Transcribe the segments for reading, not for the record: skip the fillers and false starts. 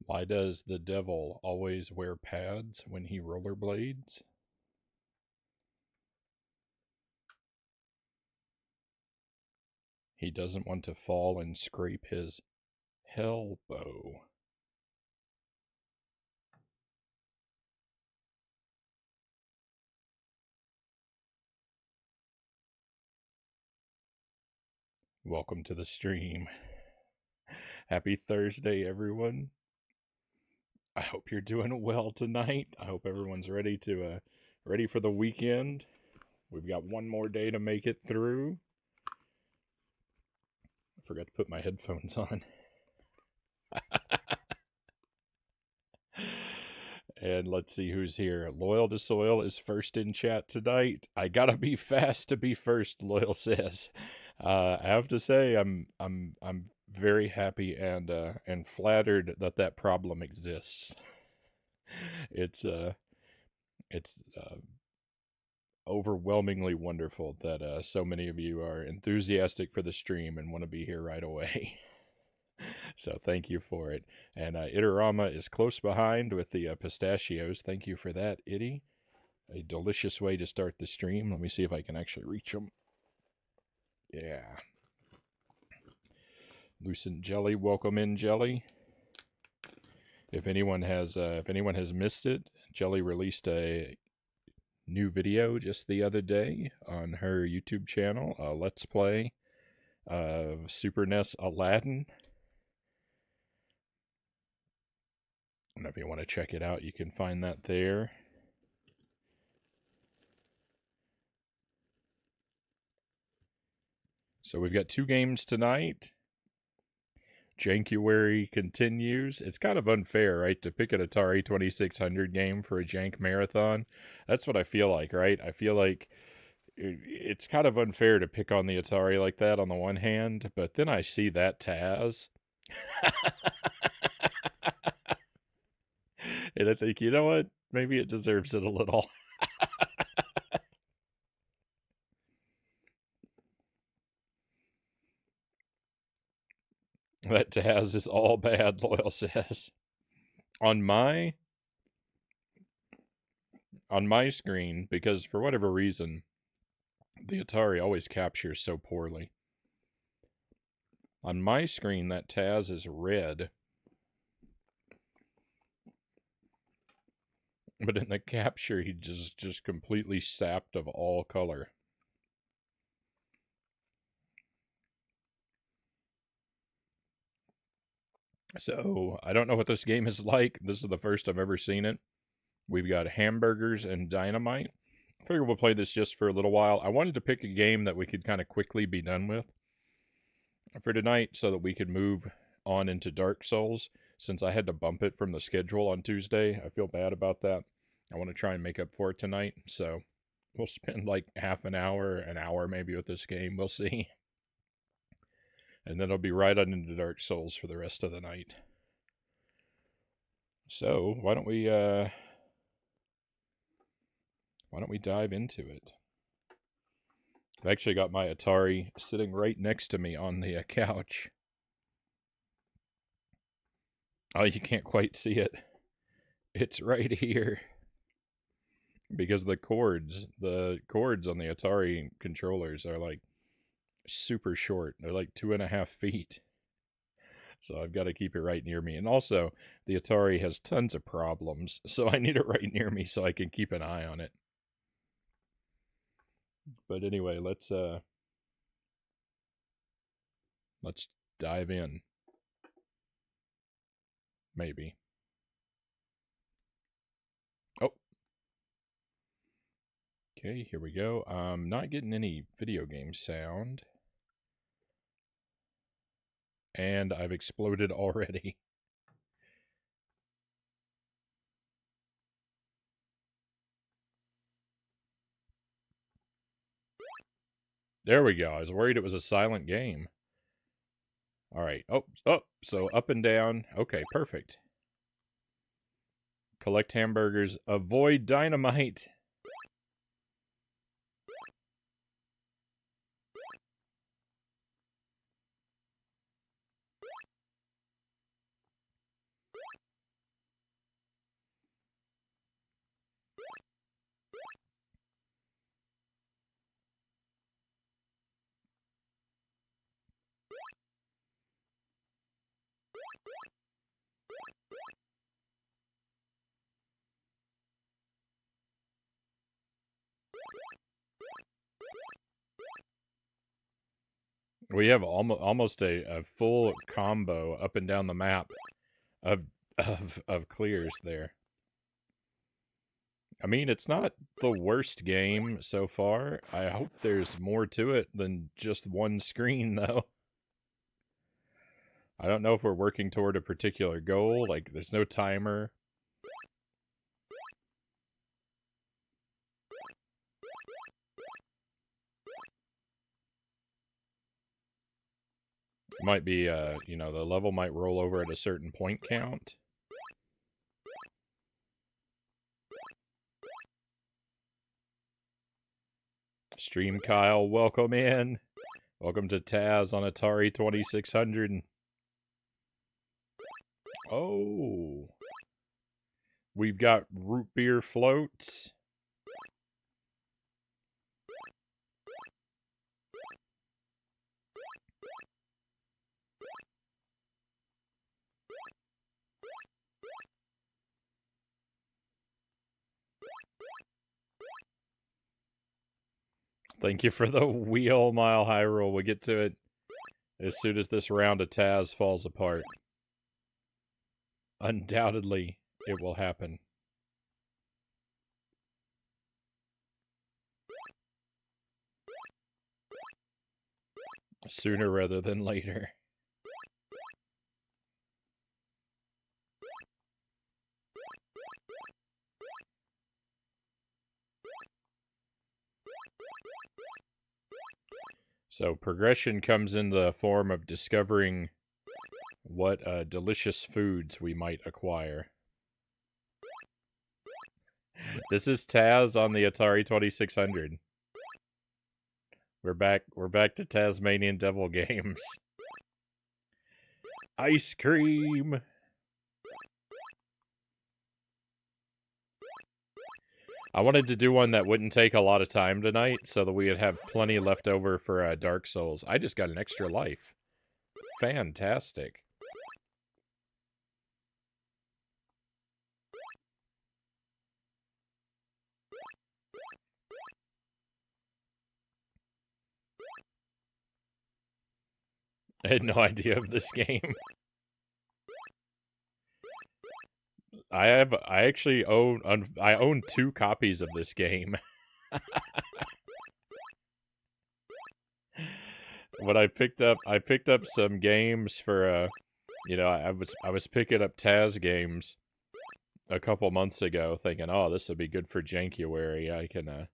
Why does the devil always wear pads when he rollerblades? He doesn't want to fall and scrape his elbow. Welcome to the stream. Happy Thursday, everyone. I hope you're doing well tonight. I hope everyone's ready for the weekend. We've got one more day to make it through. I forgot to put my headphones on. And let's see who's here. Loyal to Soil is first in chat tonight. I gotta be fast to be first, Loyal says. I have to say, I'm very happy and flattered that that problem exists. It's it's overwhelmingly wonderful that so many of you are enthusiastic for the stream and want to be here right away. So thank you for it. And Itarama is close behind with the pistachios. Thank you for that, Itty. A delicious way to start the stream. Let me see if I can actually reach them. Yeah. Lucent Jelly, welcome in, Jelly. If anyone has missed it, Jelly released a new video just the other day on her YouTube channel, a Let's Play of Super NES Aladdin. And if you want to check it out, you can find that there. So we've got 2 games tonight. Jankuary continues. It's kind of unfair, right, to pick an Atari 2600 game for a Jank marathon. That's what I feel like, right? I feel like it's kind of unfair to pick on the Atari like that on the one hand, but then I see that Taz. And I think, you know what? Maybe it deserves it a little. That Taz is all bad, Loyal says. On my screen, because for whatever reason, the Atari always captures so poorly. On my screen, that Taz is red. But in the capture, he just completely sapped of all color. So, I don't know what this game is like. This is the first I've ever seen it. We've got hamburgers and dynamite. I figure we'll play this just for a little while. I wanted to pick a game that we could kind of quickly be done with for tonight so that we could move on into Dark Souls. Since I had to bump it from the schedule on Tuesday, I feel bad about that. I want to try and make up for it tonight. So we'll spend like half an hour maybe with this game. We'll see. And then it'll be right on into Dark Souls for the rest of the night. So why don't we dive into it? I've actually got my Atari sitting right next to me on the couch. Oh, you can't quite see it. It's right here. Because the cords on the Atari controllers are like super short. They're like 2.5 feet. So I've got to keep it right near me. And also, the Atari has tons of problems, so I need it right near me so I can keep an eye on it. But anyway, let's dive in. Maybe. Oh. Okay, here we go. I'm not getting any video game sound. And I've exploded already. There we go. I was worried it was a silent game. All right. Oh, so up and down. Okay, perfect. Collect hamburgers. Avoid dynamite. We have almost a full combo up and down the map of clears there. I mean, it's not the worst game so far. I hope there's more to it than just one screen, though. I don't know if we're working toward a particular goal. Like, there's no timer. It might be, you know, the level might roll over at a certain point count. Stream Kyle, welcome in. Welcome to Taz on Atari 2600. Oh. We've got root beer floats. Thank you for the wheel, Mile High Roll. We'll get to it as soon as this round of Taz falls apart. Undoubtedly, it will happen. Sooner rather than later. So progression comes in the form of discovering what delicious foods we might acquire. This is Taz on the Atari 2600. We're back to Tasmanian Devil games. Ice cream. I wanted to do one that wouldn't take a lot of time tonight so that we would have plenty left over for Dark Souls. I just got an extra life. Fantastic. I had no idea of this game. I actually own 2 copies of this game. When I picked up some games for you know, I was picking up Taz games a couple months ago thinking, "Oh, this would be good for Jankuary. I can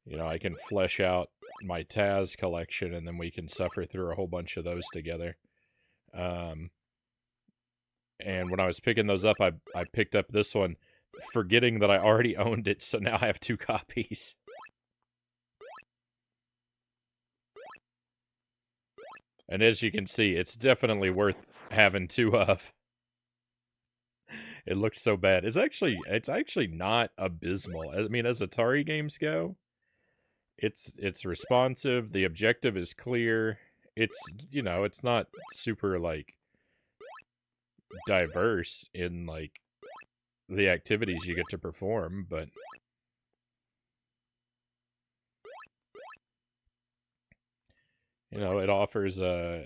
you know, I can flesh out my Taz collection and then we can suffer through a whole bunch of those together." And when I was picking those up, I picked up this one, forgetting that I already owned it, so now I have 2 copies. And as you can see, it's definitely worth having 2 of. It looks so bad. It's actually not abysmal. I mean, as Atari games go, it's responsive. The objective is clear. It's, you know, it's not super like diverse in like the activities you get to perform, but you know, it offers a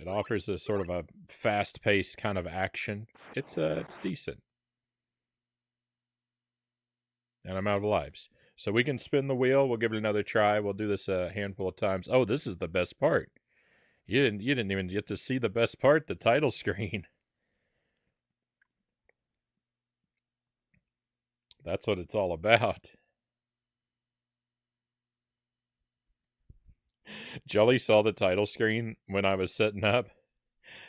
sort of a fast-paced kind of action. It's decent. And I'm out of lives. So we can spin the wheel. We'll give it another try. We'll do this a handful of times. Oh, this is the best part. You didn't even get to see the best part, the title screen. That's what it's all about. Jelly saw the title screen when I was setting up,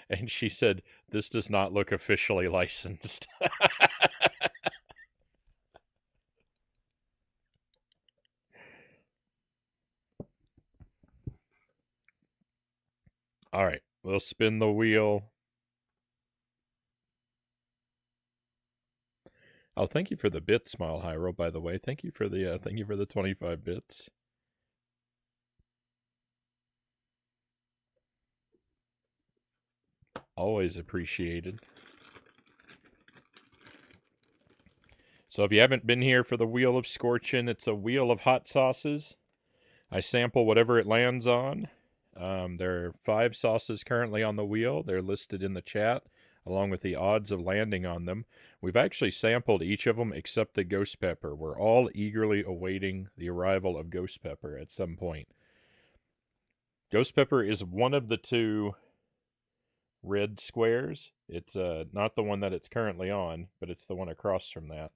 and she said, "This does not look officially licensed." All right, we'll spin the wheel. Oh, thank you for the bits, Smile Hyro, by the way. Thank you for the 25 bits. Always appreciated. So if you haven't been here for the Wheel of Scorchin', it's a wheel of hot sauces. I sample whatever it lands on. There are 5 sauces currently on the wheel. They're listed in the chat, along with the odds of landing on them. We've actually sampled each of them except the ghost pepper. We're all eagerly awaiting the arrival of ghost pepper at some point. Ghost pepper is one of the 2 red squares. It's not the one that it's currently on, but it's the one across from that.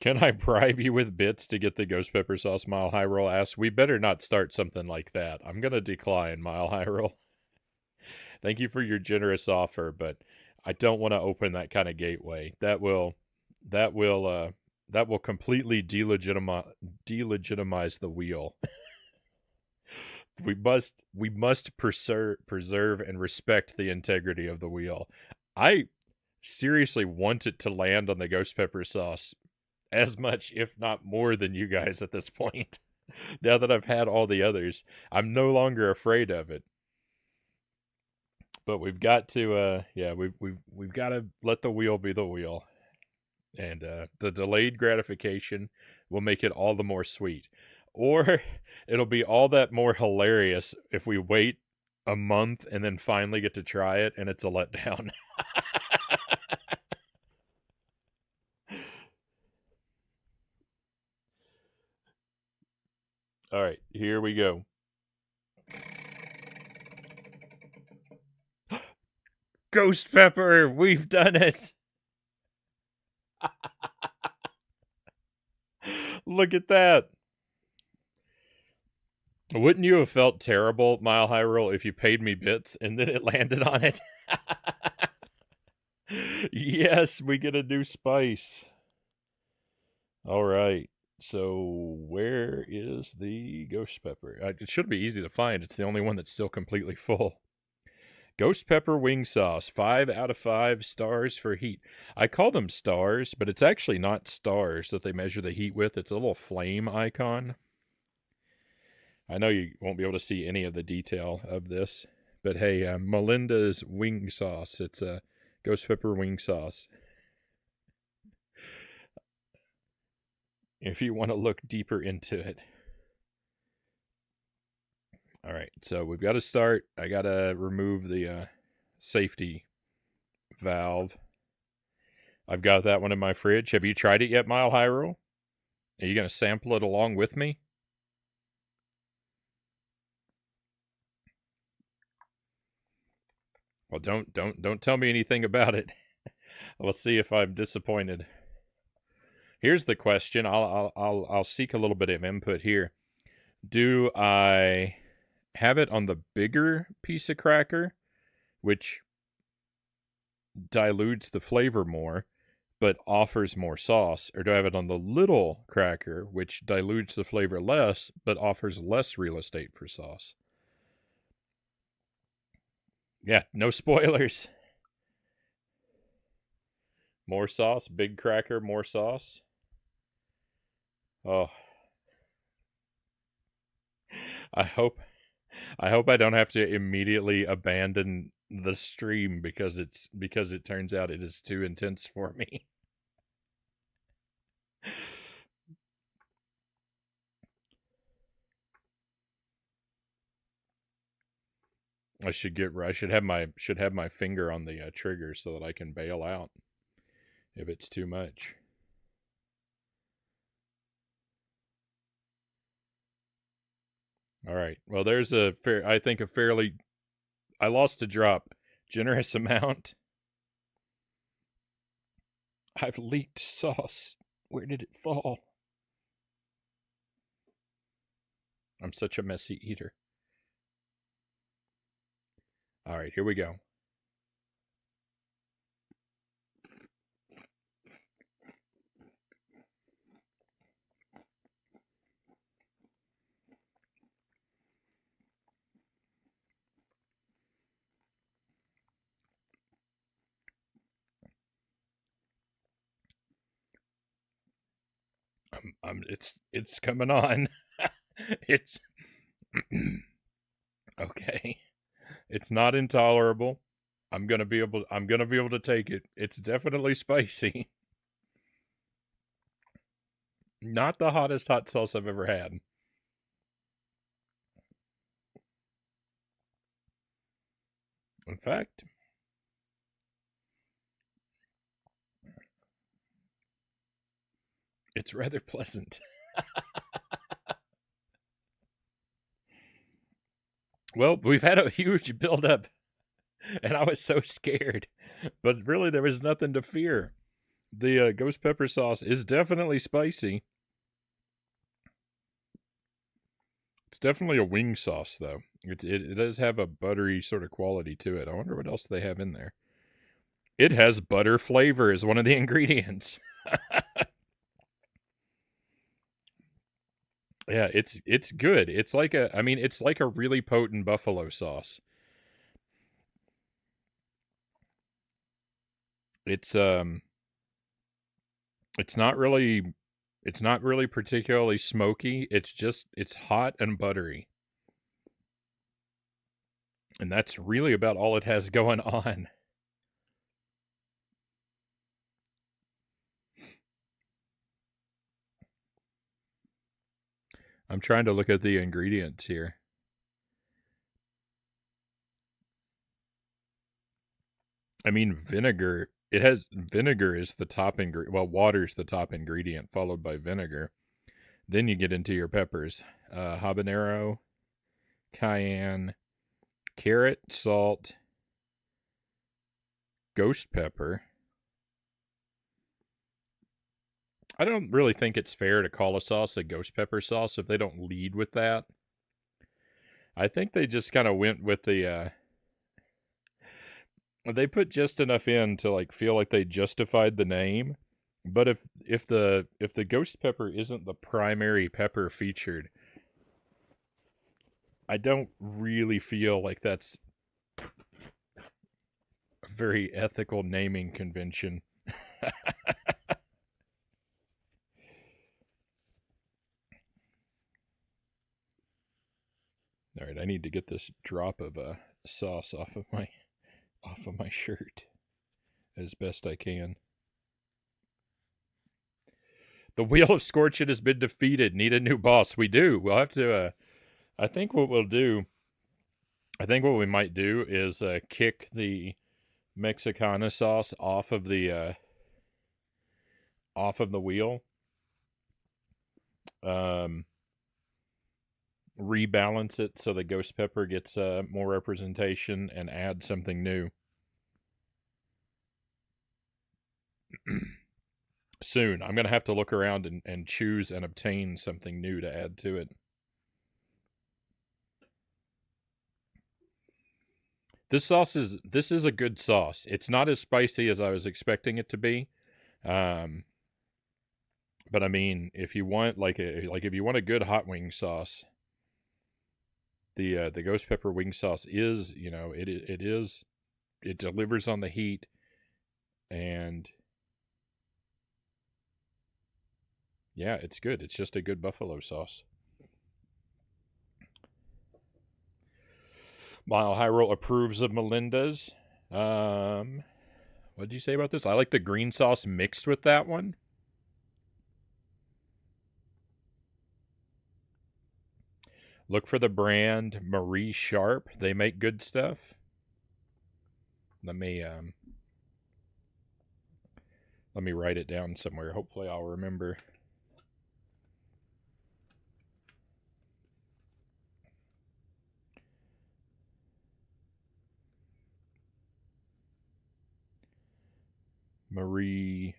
Can I bribe you with bits to get the ghost pepper sauce? Mile High Roll asks. We better not start something like that. I'm going to decline, Mile High Roll. Thank you for your generous offer, but I don't want to open that kind of gateway. That will completely delegitimize the wheel. We must preserve and respect the integrity of the wheel. I seriously want it to land on the ghost pepper sauce as much, if not more, than you guys at this point. Now that I've had all the others, I'm no longer afraid of it. But we've got to, we've got to let the wheel be the wheel, and the delayed gratification will make it all the more sweet, or it'll be all that more hilarious if we wait a month and then finally get to try it, and it's a letdown. All right, here we go. Ghost pepper, we've done it. Look at that. Wouldn't you have felt terrible, Mile High Roll, if you paid me bits and then it landed on it? Yes, we get a new spice. All right. So where is the ghost pepper? It should be easy to find. It's the only one that's still completely full. Ghost pepper wing sauce, 5 out of 5 stars for heat. I call them stars, but it's actually not stars that they measure the heat with. It's a little flame icon. I know you won't be able to see any of the detail of this, but hey, Melinda's wing sauce. It's a ghost pepper wing sauce. If you want to look deeper into it. All right, so we've got to start. I got to remove the safety valve. I've got that one in my fridge. Have you tried it yet, Mile High Roll? Are you going to sample it along with me? Well, don't tell me anything about it. We'll see if I'm disappointed. Here's the question. I'll seek a little bit of input here. Do I have it on the bigger piece of cracker, which dilutes the flavor more, but offers more sauce, or do I have it on the little cracker, which dilutes the flavor less, but offers less real estate for sauce? Yeah, no spoilers. More sauce, big cracker, more sauce. Oh, I hope I don't have to immediately abandon the stream because it turns out it is too intense for me. I should have my finger on the trigger so that I can bail out if it's too much. All right. Well, there's I think a fairly, I lost a drop, generous amount. I've leaked sauce. Where did it fall? I'm such a messy eater. All right, here we go. It's coming on. It's okay. It's not intolerable. I'm gonna be able to take it. It's definitely spicy. Not the hottest hot sauce I've ever had. In fact, it's rather pleasant. Well, we've had a huge buildup, and I was so scared. But really, there was nothing to fear. The ghost pepper sauce is definitely spicy. It's definitely a wing sauce, though. It does have a buttery sort of quality to it. I wonder what else they have in there. It has butter flavor as one of the ingredients. Yeah, it's good. It's like it's like a really potent buffalo sauce. It's it's not really it's not really particularly smoky. It's hot and buttery. And that's really about all it has going on. I'm trying to look at the ingredients here. I mean, vinegar. It has vinegar is the top ingredient. Well, water's the top ingredient, followed by vinegar. Then you get into your peppers: habanero, cayenne, carrot, salt, ghost pepper. I don't really think it's fair to call a sauce a ghost pepper sauce if they don't lead with that. I think they just kind of went with the. They put just enough in to like feel like they justified the name, but if the ghost pepper isn't the primary pepper featured, I don't really feel like that's a very ethical naming convention. All right, I need to get this drop of sauce off of my shirt as best I can. The wheel of Scorchin has been defeated. Need a new boss. We do. We'll have to. I think what we'll do. I think what we might do is kick the Mexicana sauce off of the wheel. Um, rebalance it so the ghost pepper gets more representation and add something new. Soon. I'm going to have to look around and choose and obtain something new to add to it. This is a good sauce. It's not as spicy as I was expecting it to be. But I mean, if you want if you want a good hot wing sauce, the ghost pepper wing sauce is, it delivers on the heat, and yeah, it's good. It's just a good buffalo sauce. Mile High Roll approves of Melinda's. What did you say about this? I like the green sauce mixed with that one. Look for the brand Marie Sharp. They make good stuff. Let me write it down somewhere. Hopefully I'll remember. Marie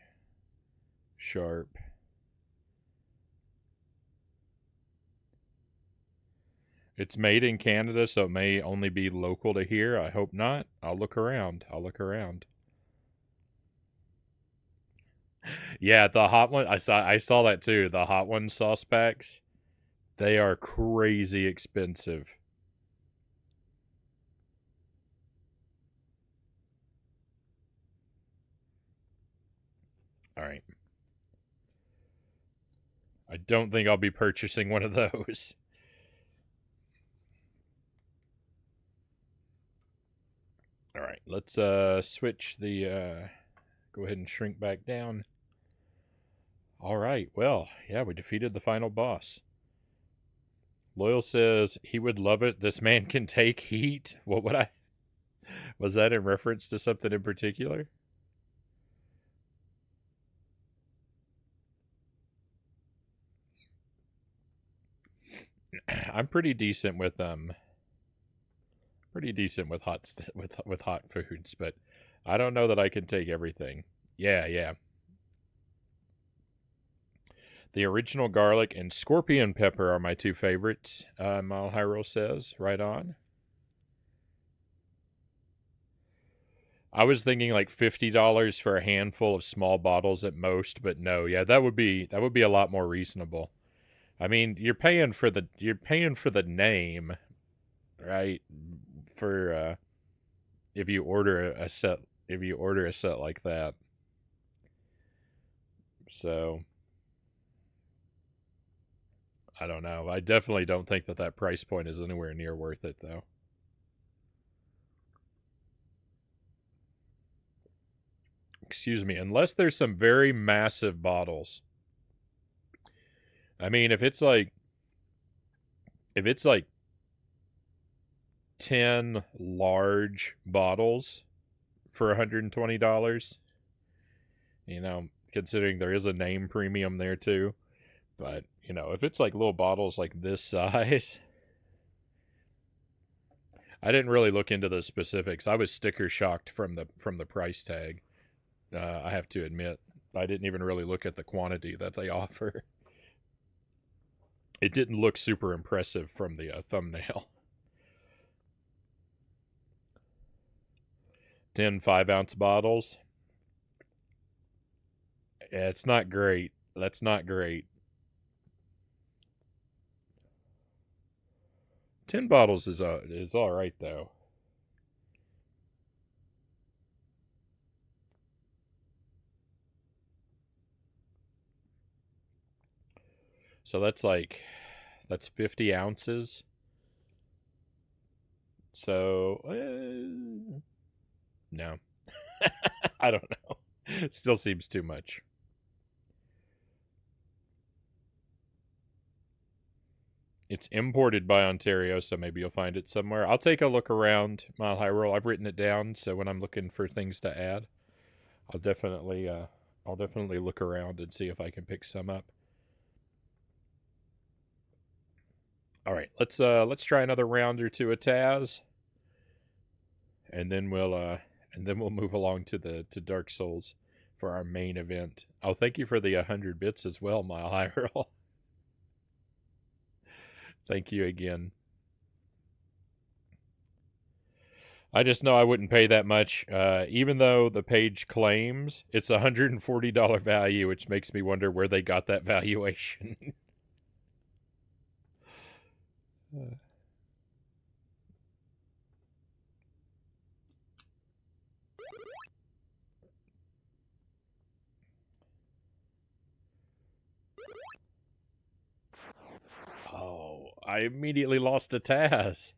Sharp. It's made in Canada, so it may only be local to here. I hope not. I'll look around. Yeah, the hot one. I saw that too. The hot one sauce packs. They are crazy expensive. All right. I don't think I'll be purchasing one of those. All right, let's switch the go ahead and shrink back down. All right, well, yeah, we defeated the final boss. Loyal says he would love it. This man can take heat. What would I? Was that in reference to something in particular? I'm pretty decent with with hot foods, but I don't know that I can take everything. Yeah. The original garlic and scorpion pepper are my two favorites. Mile Hyrule says, right on. I was thinking like $50 for a handful of small bottles at most, but no, yeah, that would be a lot more reasonable. I mean, you're paying for the name, right? For if you order a set like that. So I don't know. I definitely don't think that price point is anywhere near worth it, though. Excuse me, unless there's some very massive bottles. I mean, if it's like 10 large bottles for $120, you know, considering there is a name premium there too. But, you know, if it's like little bottles like this size, I didn't really look into the specifics. I was sticker shocked from the price tag. I have to admit, I didn't even really look at the quantity that they offer. It didn't look super impressive from the thumbnail. 10 5-ounce bottles. Yeah, it's not great. That's not great. 10 bottles is all right though. So that's 50 ounces. So no, I don't know. It still seems too much. It's imported by Ontario, so maybe you'll find it somewhere. I'll take a look around Mile High Roll. I've written it down, so when I'm looking for things to add, I'll definitely look around and see if I can pick some up. All right, let's try another round or two of Taz, and then we'll move along to Dark Souls for our main event. Oh, thank you for the 100 bits as well, Mile High Roll. Thank you again. I just know I wouldn't pay that much, even though the page claims it's $140 value, which makes me wonder where they got that valuation. Oh, I immediately lost a Taz.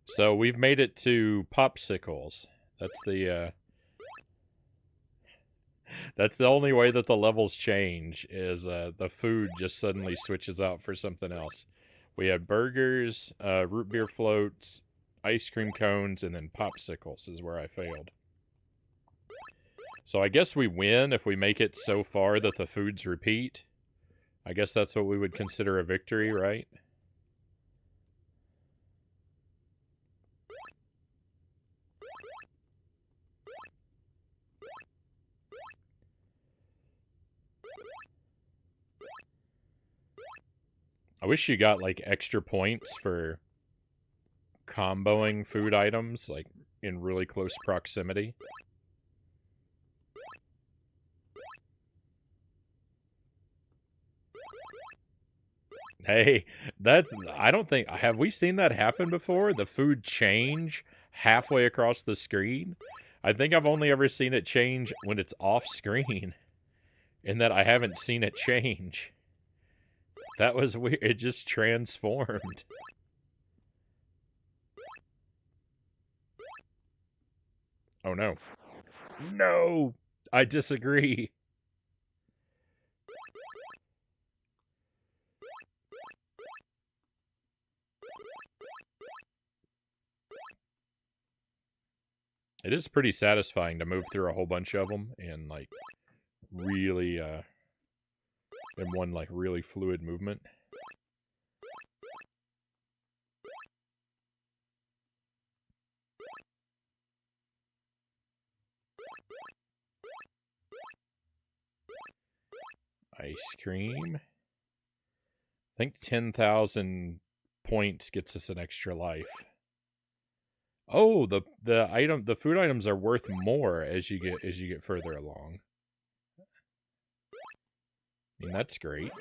So we've made it to popsicles. That's the only way that the levels change is the food just suddenly switches out for something else. We had burgers, root beer floats, ice cream cones, and then popsicles is where I failed. So I guess we win if we make it so far that the foods repeat. I guess that's what we would consider a victory, right? I wish you got like extra points for comboing food items like in really close proximity. Hey, I don't think, have we seen that happen before? The food change halfway across the screen? I think I've only ever seen it change when it's off screen, in that I haven't seen it change. That was weird. It just transformed. Oh no. No! I disagree. It is pretty satisfying to move through a whole bunch of them and, like, really, in one, like, really fluid movement. Ice cream. I think 10,000 points gets us an extra life. Oh, the food items are worth more as you get further along. I mean, that's great.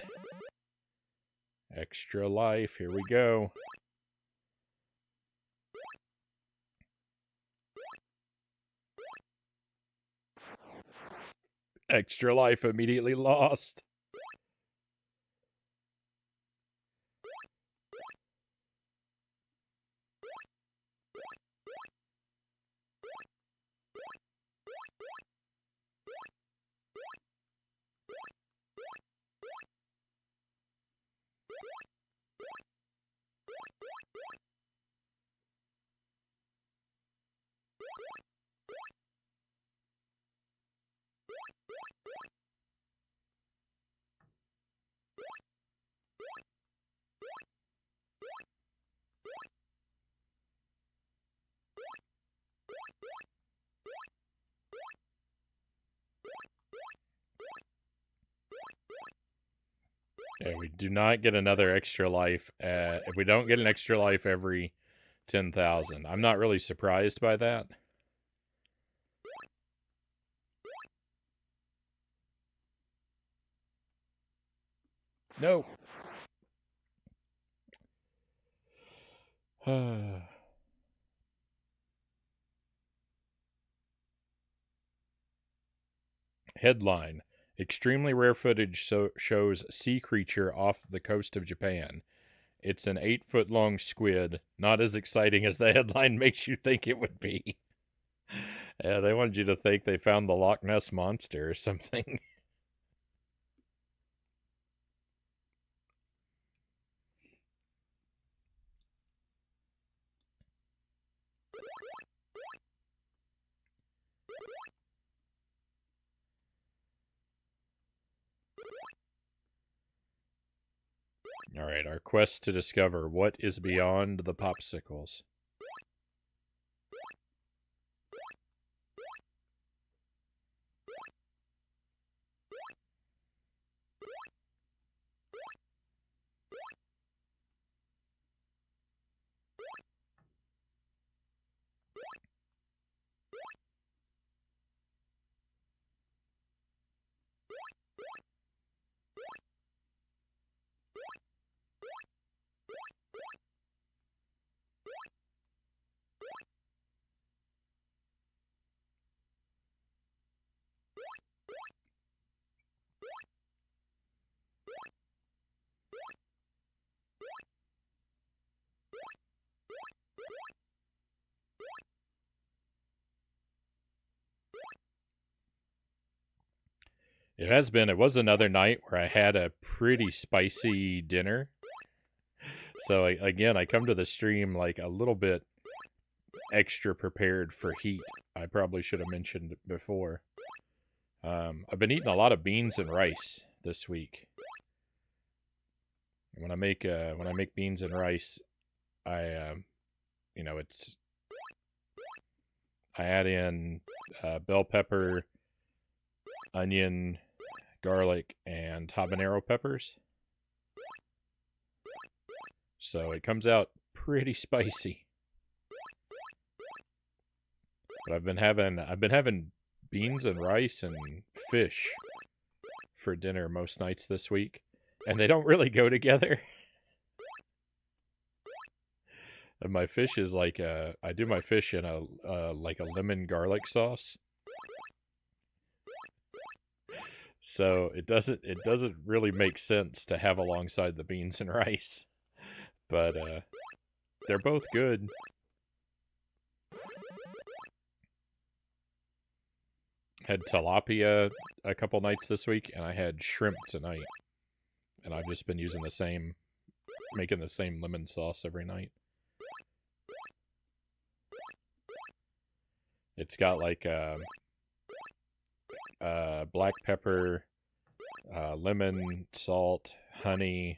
Extra life, here we go. Extra life immediately lost. Yeah, we do not get another extra life. If we don't get an extra life every 10,000, I'm not really surprised by that. No. Headline: Extremely rare footage shows sea creature off the coast of Japan. It's an 8-foot-long squid. Not as exciting as the headline makes you think it would be. Yeah, they wanted you to think they found the Loch Ness Monster or something. All right, our quest to discover what is beyond the popsicles. It was another night where I had a pretty spicy dinner. So again, I come to the stream like a little bit extra prepared for heat. I probably should have mentioned it before. I've been eating a lot of beans and rice this week. When I make beans and rice, I it's I add in bell pepper, onion, garlic, and habanero peppers. So it comes out pretty spicy. But I've been having beans and rice and fish for dinner most nights this week, and they don't really go together. And my fish is like I do my fish in a like a lemon garlic sauce. So it doesn't really make sense to have alongside the beans and rice. But they're both good. Had tilapia a couple nights this week, and I had shrimp tonight. And I've just been using making the same lemon sauce every night. It's got like black pepper, lemon, salt, honey,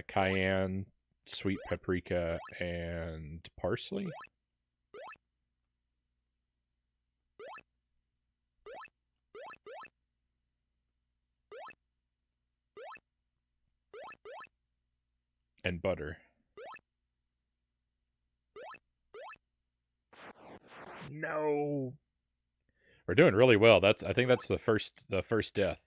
cayenne, sweet paprika, and parsley. And butter. No. We're doing really well. I think that's the first death.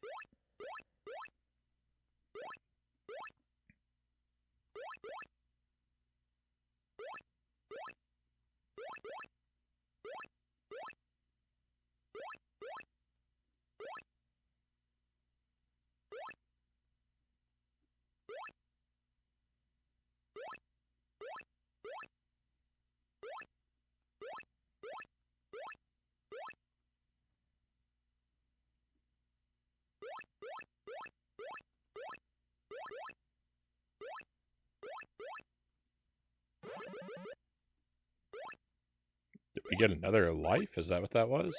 Did we get another life? Is that what that was?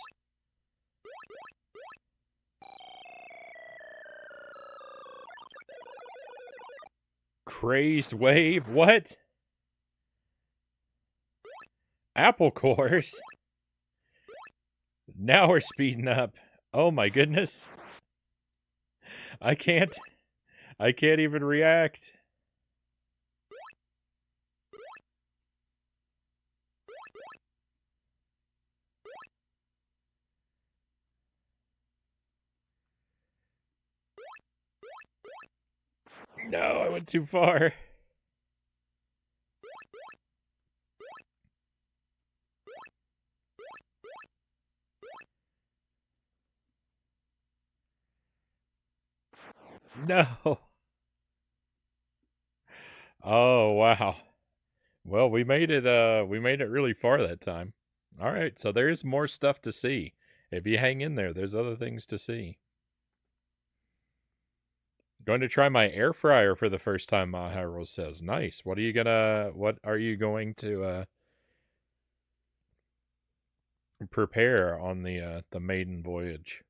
Crazed wave? What? Apple cores? Now we're speeding up. Oh my goodness. I can't even react. No, I went too far. No. Oh, wow. Well, we made it really far that time. All right, so there's more stuff to see. If you hang in there, there's other things to see. Going to try my air fryer for the first time, Mahiro says. Nice. What are you going to prepare on the maiden voyage?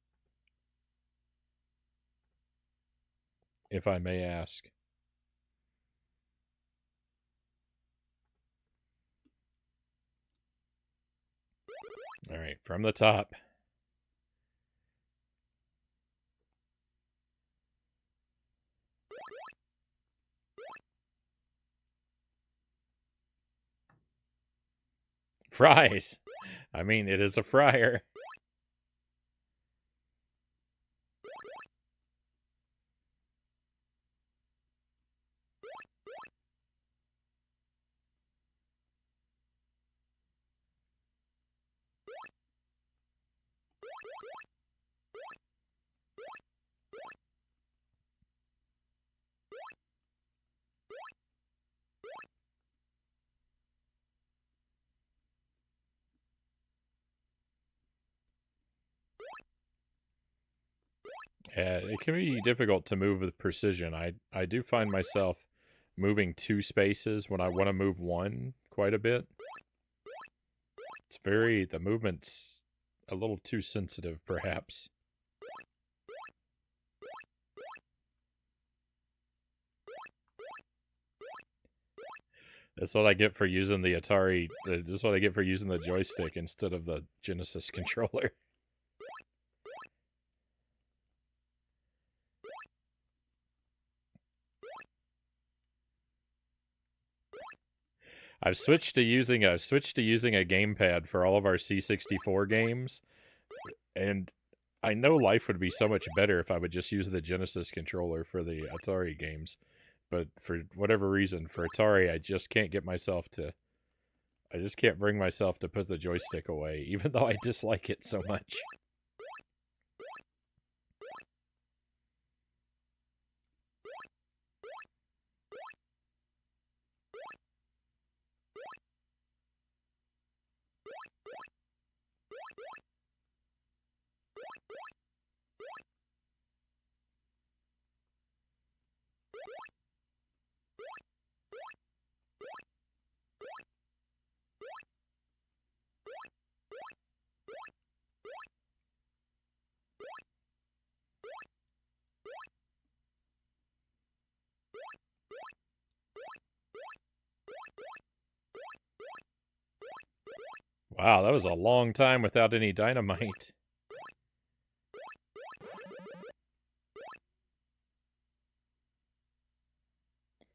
If I may ask. All right, from the top. Fries. I mean, it is a fryer. It can be difficult to move with precision. I do find myself moving 2 spaces when I want to move 1 quite a bit. The movement's a little too sensitive, perhaps. That's what I get for using the Atari. That's what I get for using the joystick instead of the Genesis controller. I've switched to using a gamepad for all of our C64 games, and I know life would be so much better if I would just use the Genesis controller for the Atari games. But for whatever reason, for Atari, I just can't bring myself to put the joystick away, even though I dislike it so much. Wow, that was a long time without any dynamite.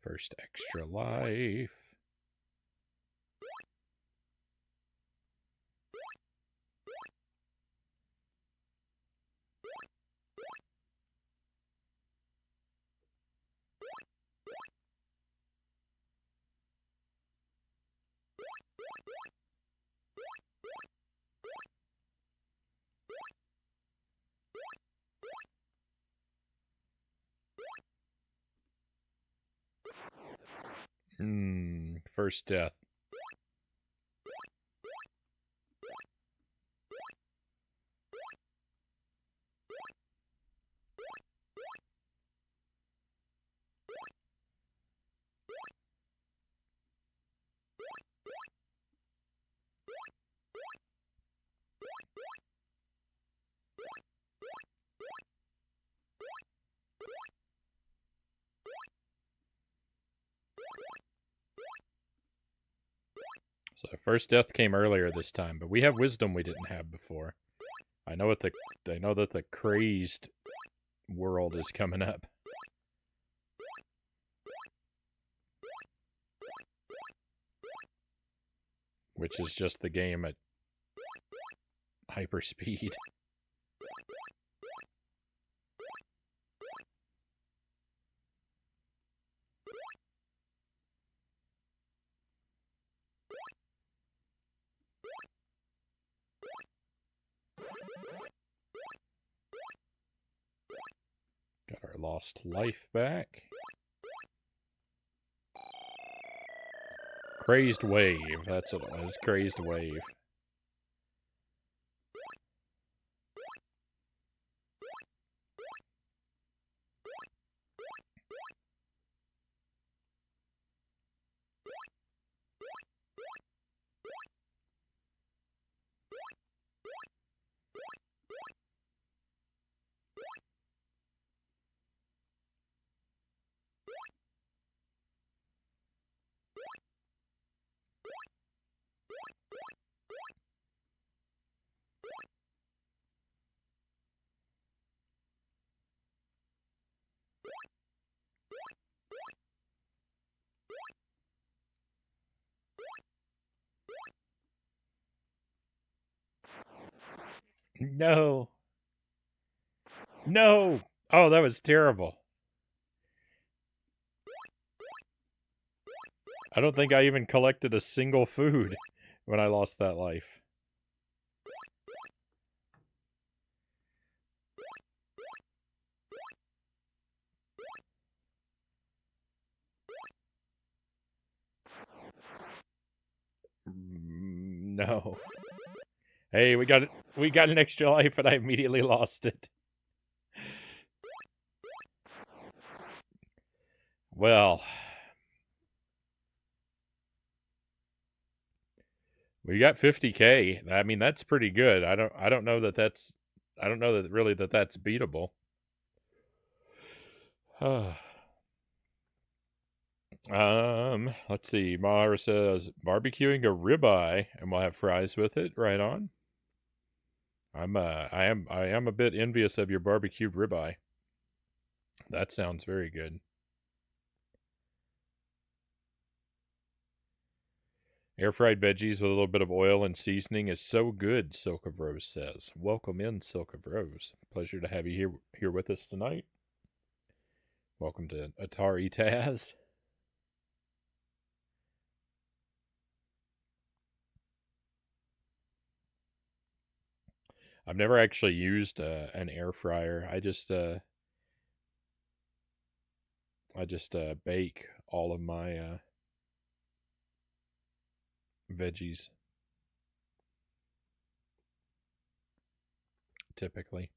First extra life. First death. So first death came earlier this time, but we have wisdom we didn't have before. I know that the crazed world is coming up. Which is just the game at hyperspeed. Got our lost life back. Crazed wave. That's what it was. Crazed wave. No. No. Oh, that was terrible. I don't think I even collected a single food when I lost that life. No. Hey, we got an extra life and I immediately lost it. Well, we got 50K. I mean, that's pretty good. I don't know that that's beatable. Let's see. Mara says barbecuing a ribeye and we'll have fries with it. Right on. I am a bit envious of your barbecued ribeye. That sounds very good. Air fried veggies with a little bit of oil and seasoning is so good, Silk of Rose says. Welcome in, Silk of Rose. Pleasure to have you here with us tonight. Welcome to Atari Taz. I've never actually used an air fryer. I just bake all of my veggies typically.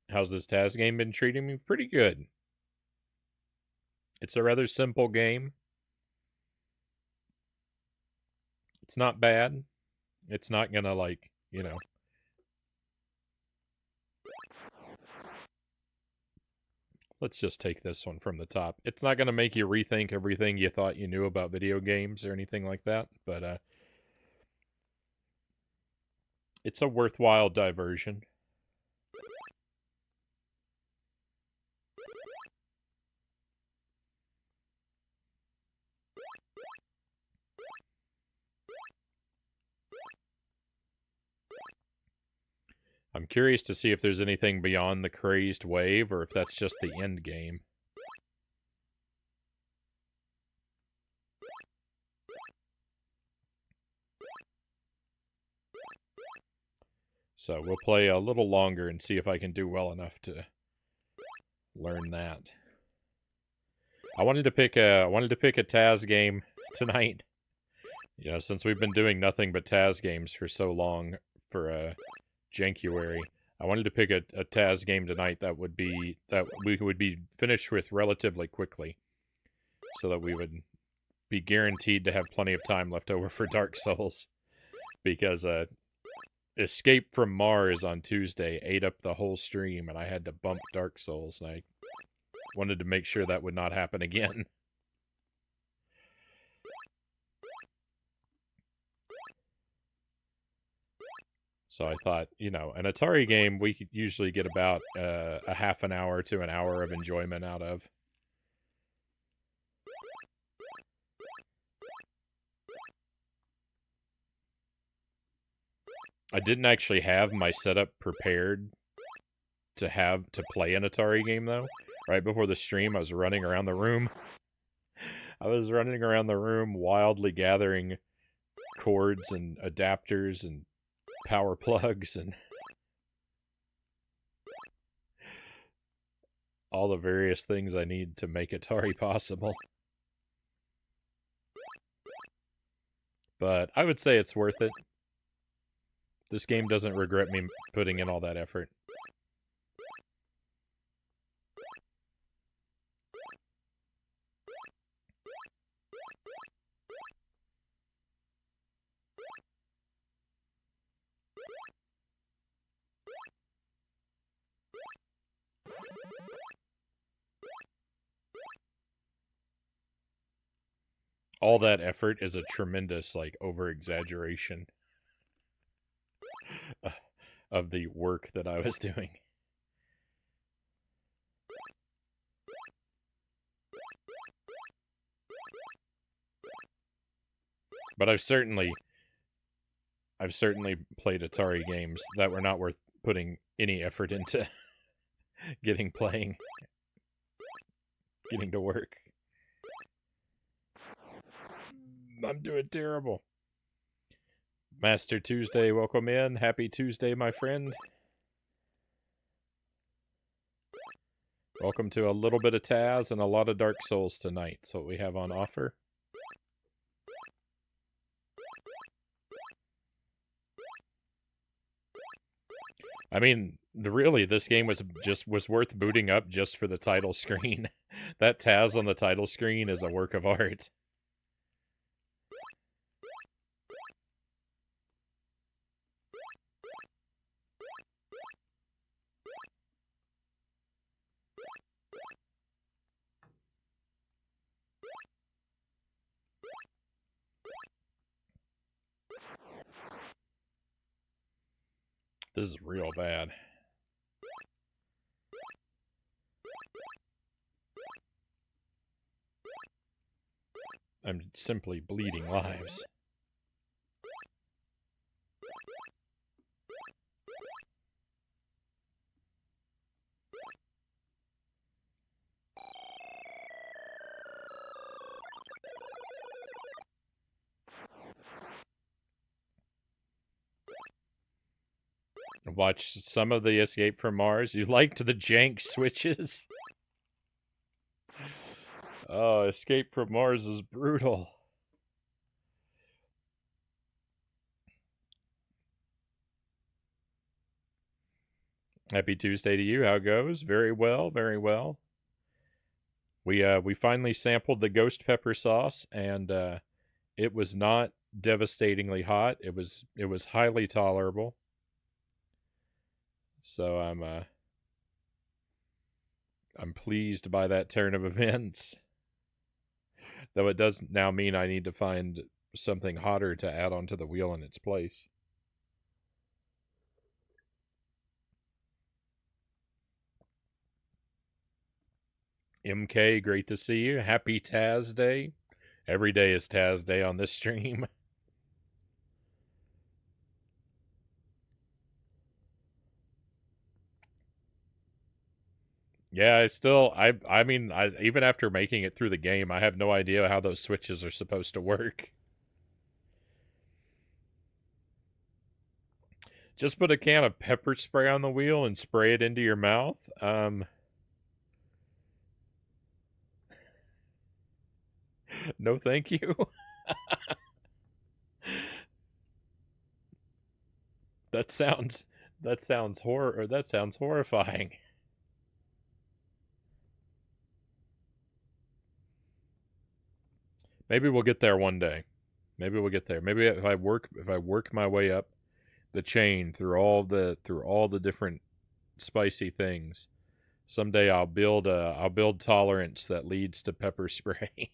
How's this Taz game been treating me? Pretty good. It's a rather simple game. It's not bad. It's not gonna, let's just take this one from the top. It's not going to make you rethink everything you thought you knew about video games or anything like that, but it's a worthwhile diversion. I'm curious to see if there's anything beyond the crazed wave or if that's just the end game. So we'll play a little longer and see if I can do well enough to learn that. I wanted to pick a Taz game tonight. You know, since we've been doing nothing but Taz games for so long for Jankuary, I wanted to pick a Taz game tonight that we would be finished with relatively quickly, so that we would be guaranteed to have plenty of time left over for Dark Souls, because Escape from Mars on Tuesday ate up the whole stream, and I had to bump Dark Souls, and I wanted to make sure that would not happen again. So I thought, you know, an Atari game we could usually get about a half an hour to an hour of enjoyment out of. I didn't actually have my setup prepared to play an Atari game, though. Right before the stream, I was running around the room. Wildly gathering cords and adapters and power plugs and all the various things I need to make Atari possible. But I would say it's worth it. This game doesn't regret me putting in all that effort. All that effort is a tremendous, like, over-exaggeration of the work that I was doing. But I've certainly played Atari games that were not worth putting any effort into getting to work. I'm doing terrible. Master Tuesday, welcome in. Happy Tuesday, my friend. Welcome to a little bit of Taz and a lot of Dark Souls tonight. That's what we have on offer. I mean, really, this game was worth booting up just for the title screen. That Taz on the title screen is a work of art. This is real bad. I'm simply bleeding lives. Watch some of the Escape from Mars. You liked the jank switches? Oh, Escape from Mars is brutal. Happy Tuesday to you. How it goes? Very well, very well. We finally sampled the ghost pepper sauce, and it was not devastatingly hot. It was highly tolerable. So I'm pleased by that turn of events. Though it does now mean I need to find something hotter to add onto the wheel in its place. MK, great to see you. Happy Taz Day. Every day is Taz Day on this stream. Yeah, I mean, even after making it through the game, I have no idea how those switches are supposed to work. Just put a can of pepper spray on the wheel and spray it into your mouth. No, thank you. That sounds horrifying. Maybe we'll get there one day. Maybe we'll get there. Maybe if I work my way up the chain through all the different spicy things, someday I'll build tolerance that leads to pepper spray.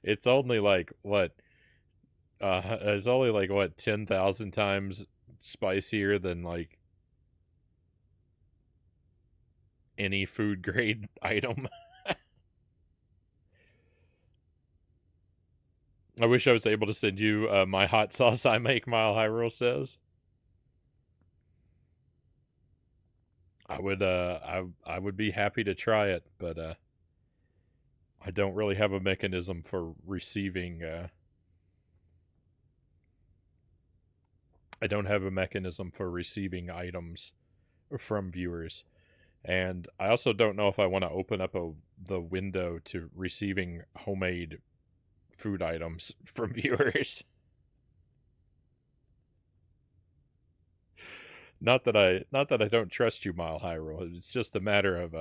It's only like what? It's only like what 10,000 times spicier than like any food grade item. I wish I was able to send you my hot sauce I make, Mile Hyrule says. I would be happy to try it, but I don't really have a mechanism for receiving I don't have a mechanism for receiving items from viewers. And I also don't know if I want to open up the window to receiving homemade food items from viewers. Not that I don't trust you, Mile Hyrule. It's just a matter of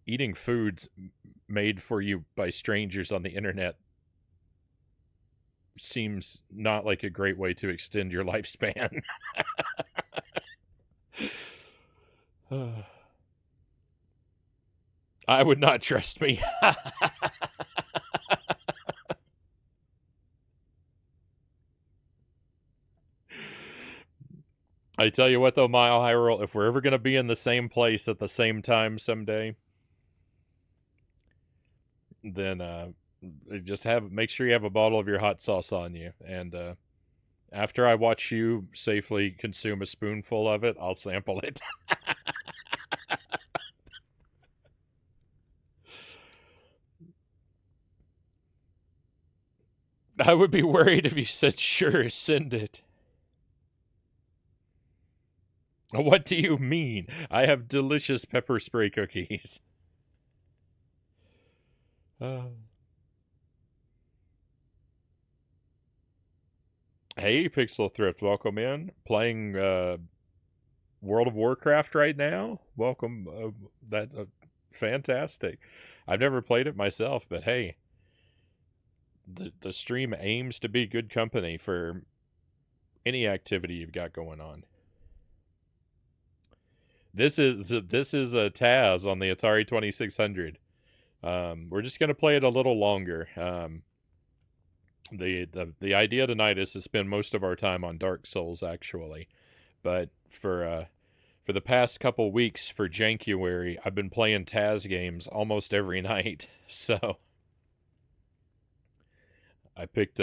eating foods made for you by strangers on the internet seems not like a great way to extend your lifespan. I would not trust me. I tell you what, though, Mile Hyrule, if we're ever going to be in the same place at the same time someday, then just make sure you have a bottle of your hot sauce on you. And after I watch you safely consume a spoonful of it, I'll sample it. I would be worried if you said, sure, send it. What do you mean? I have delicious pepper spray cookies. Hey, Pixel Thrift, welcome in. Playing World of Warcraft right now. Welcome. That's fantastic. I've never played it myself, but hey, the stream aims to be good company for any activity you've got going on. This is a Taz on the Atari 2600. We're just gonna play it a little longer. The idea tonight is to spend most of our time on Dark Souls, actually, but for the past couple weeks for Jankuary, I've been playing Taz games almost every night. So I picked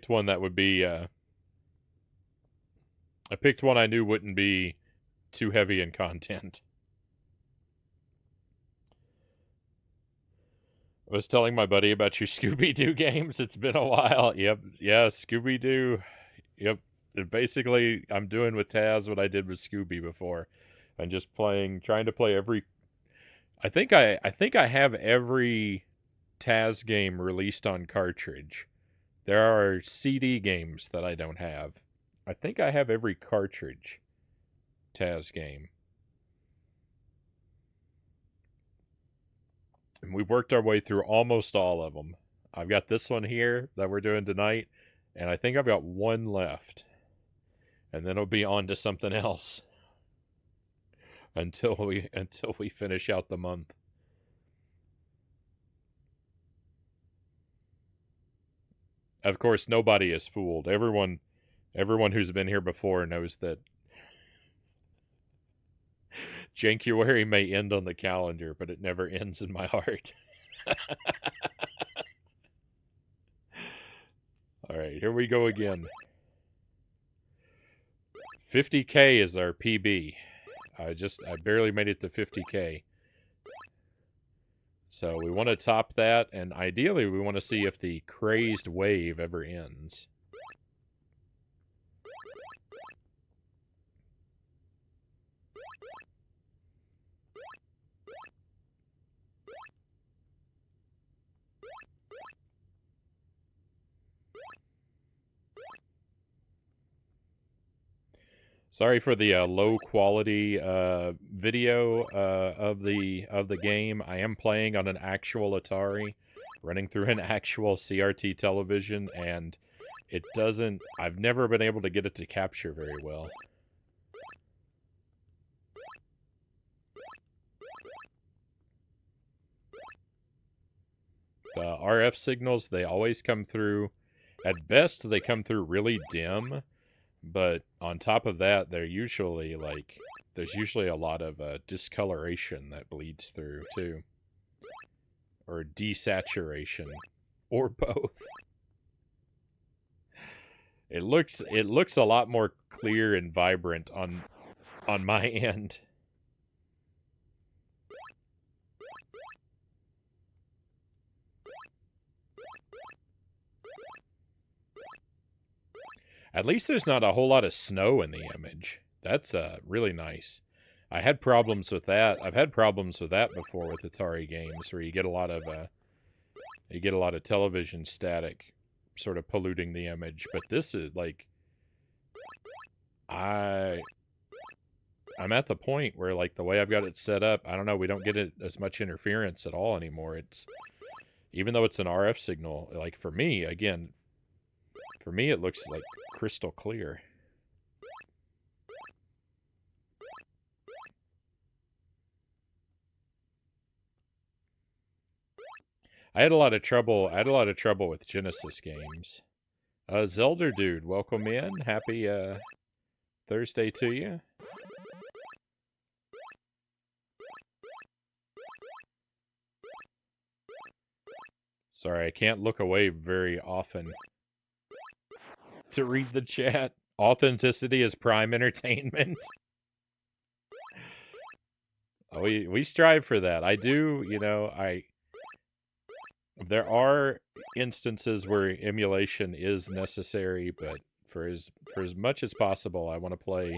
one that would be I picked one I knew wouldn't be too heavy in content. I was telling my buddy about your Scooby-Doo games. It's been a while. Yep. Yeah, Scooby-Doo. Yep. Basically, I'm doing with Taz what I did with Scooby before. I'm just trying to play every... I think I have every Taz game released on cartridge. There are CD games that I don't have. I think I have every cartridge Taz game. And we've worked our way through almost all of them. I've got this one here that we're doing tonight, and I think I've got one left. And then it'll be on to something else. until we finish out the month. Of course, nobody is fooled. Everyone who's been here before knows that Jankuary may end on the calendar, but it never ends in my heart. All right, here we go again. 50K is our PB. I barely made it to 50K. So we want to top that, and ideally we want to see if the crazed wave ever ends. Sorry for the low quality video of the game. I am playing on an actual Atari, running through an actual CRT television, and it doesn't. I've never been able to get it to capture very well. The RF signals, they always come through. At best, they come through really dim. But on top of that, there's usually a lot of discoloration that bleeds through too, or desaturation, or both. It looks a lot more clear and vibrant on my end. At least there's not a whole lot of snow in the image. That's really nice. I had problems with that. I've had problems with that before with Atari games, where you get a lot of television static, sort of polluting the image. But this is like, I'm at the point where, like, the way I've got it set up, I don't know, we don't get it as much interference at all anymore. Even though it's an RF signal, like, for me, it looks like crystal clear. I had a lot of trouble with Genesis games. Zelda Dude, welcome in. Happy Thursday to you. Sorry, I can't look away very often to read the chat. Authenticity is prime entertainment. We strive for that. I do, there are instances where emulation is necessary, but for as much as possible, I want to play,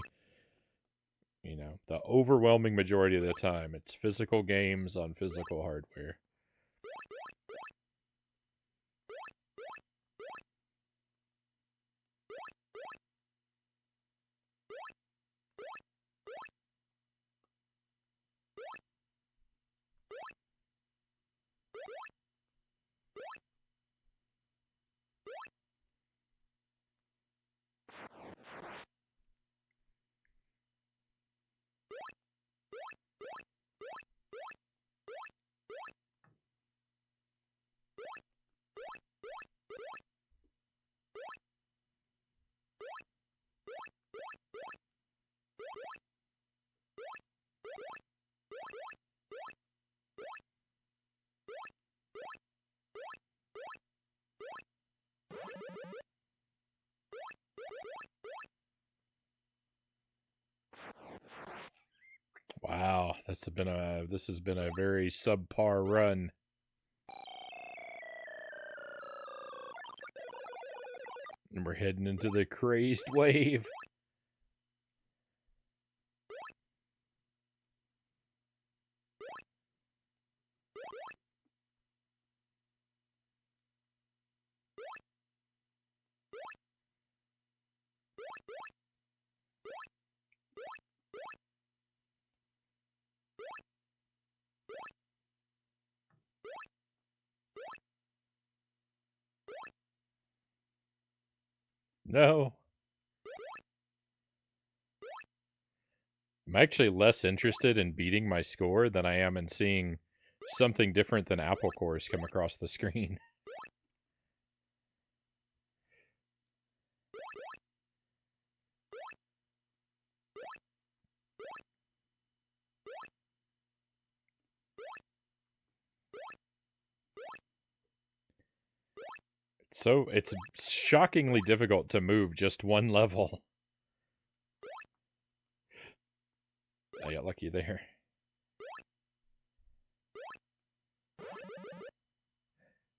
the overwhelming majority of the time, it's physical games on physical hardware. Wow, this has been a very subpar run. And we're heading into the crazed wave. No. I'm actually less interested in beating my score than I am in seeing something different than apple cores come across the screen. So it's shockingly difficult to move just one level. I got lucky there.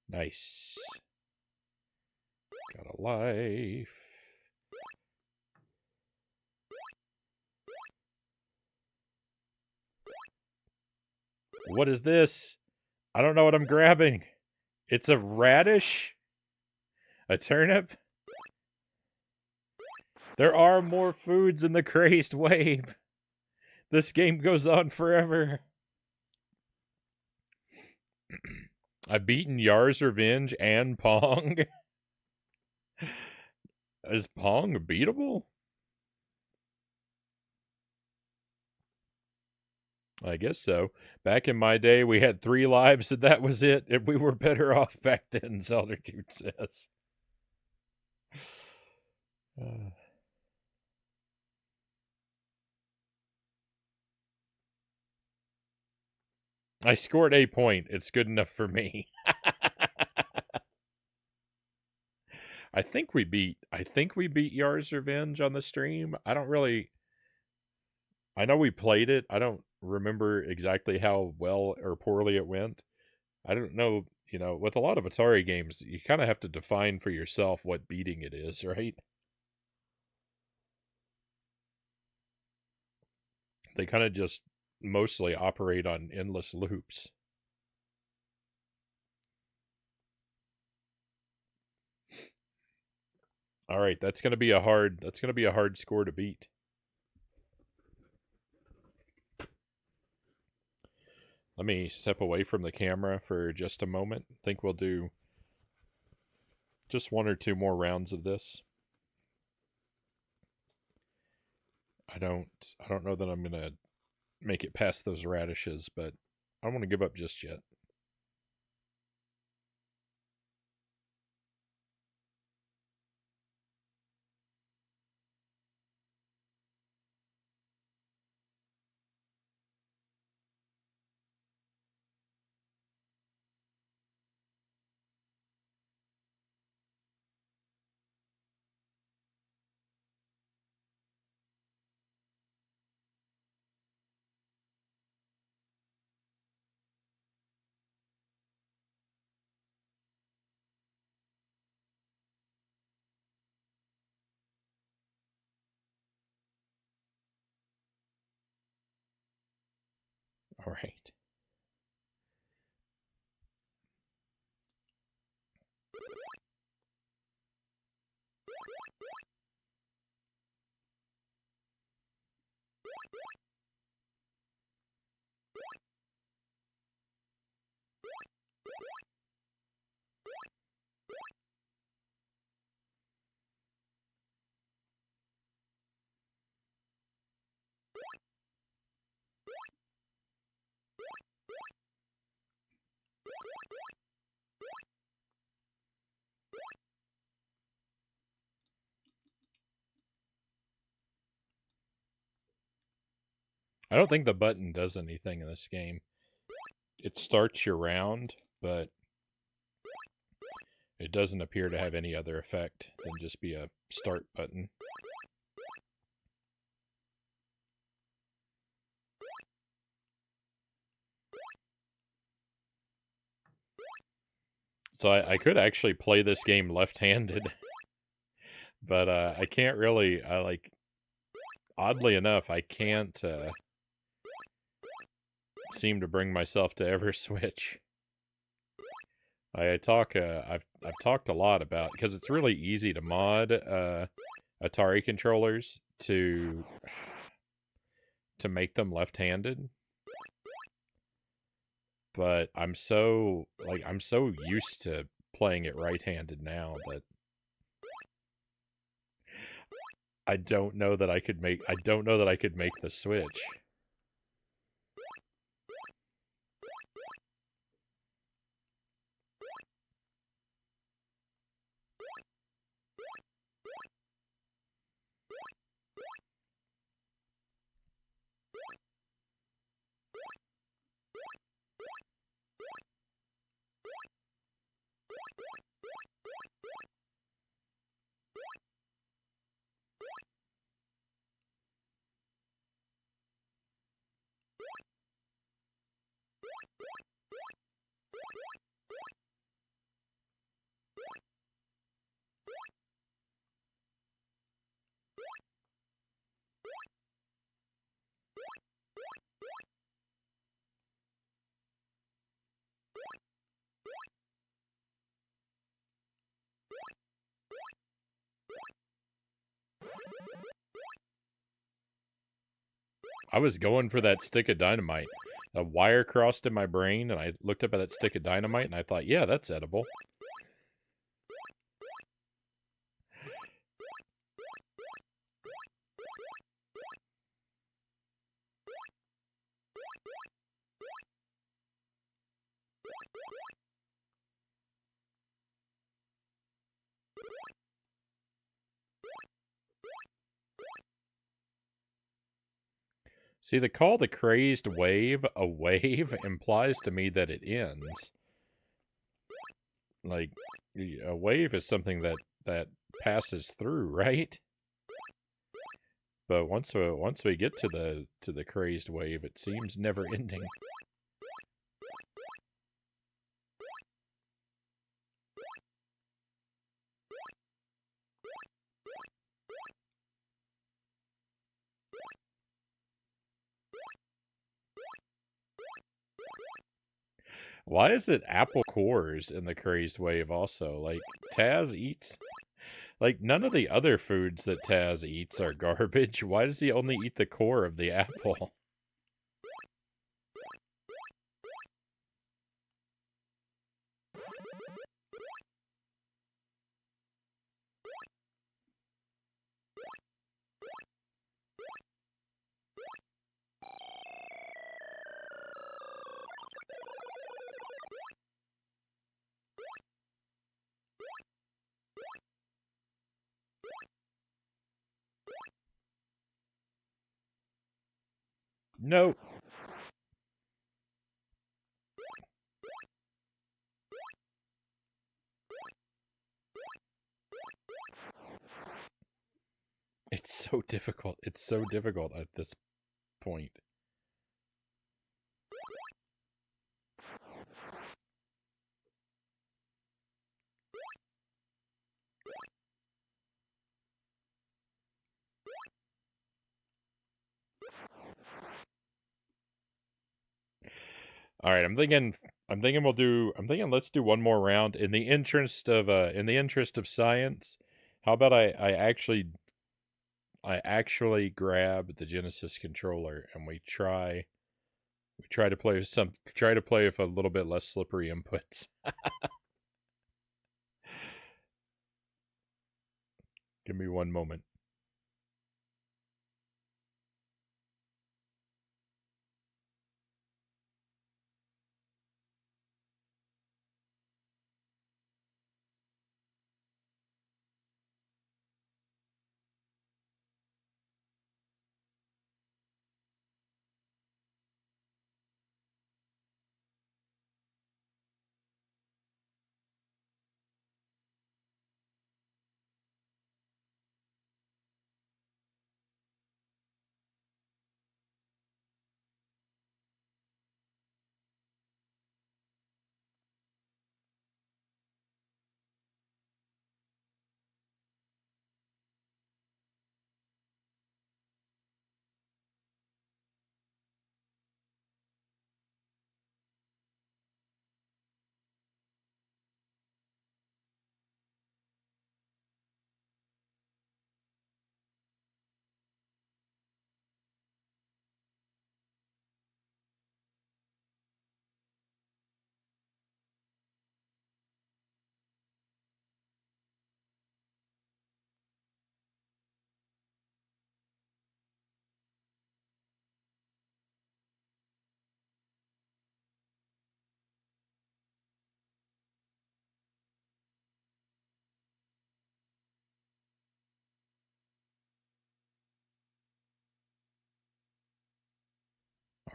Nice. Got a life. What is this? I don't know what I'm grabbing. It's a radish? A turnip? There are more foods in the crazed wave. This game goes on forever. I've beaten Yar's Revenge and Pong. Is Pong beatable? I guess so. Back in my day, we had 3 lives and that was it. And we were better off back then, Zelda Dude says. I scored a point. It's good enough for me. I think we beat Yar's Revenge on the stream. I know we played it. I don't remember exactly how well or poorly it went. I don't know, with a lot of Atari games, you kind of have to define for yourself what beating it is, right? They kind of just mostly operate on endless loops. All right, that's going to be a hard score to beat. Let me step away from the camera for just a moment. I think we'll do just 1 or 2 more rounds of this. I don't know that I'm going to make it past those radishes, but I don't want to give up just yet. All right. I don't think the button does anything in this game. It starts your round, but it doesn't appear to have any other effect than just be a start button. So I could actually play this game left-handed, but I can't really, oddly enough, I can't seem to bring myself to ever switch. I've talked a lot about, because it's really easy to mod Atari controllers to make them left-handed. But I'm so used to playing it right-handed now that I don't know that I could make the switch. I was going for that stick of dynamite. A wire crossed in my brain, and I looked up at that stick of dynamite, and I thought, yeah, that's edible. See, the call the crazed wave a wave implies to me that it ends. Like, a wave is something that passes through, right? But once we get to the crazed wave, it seems never ending. Why is it apple cores in the crazed wave also? Like, Taz eats... Like, none of the other foods that Taz eats are garbage. Why does he only eat the core of the apple? No. It's so difficult. It's so difficult at this point. All right, I'm thinking let's do one more round in the interest of science. How about I actually grab the Genesis controller and we try to play with a little bit less slippery inputs. Give me one moment.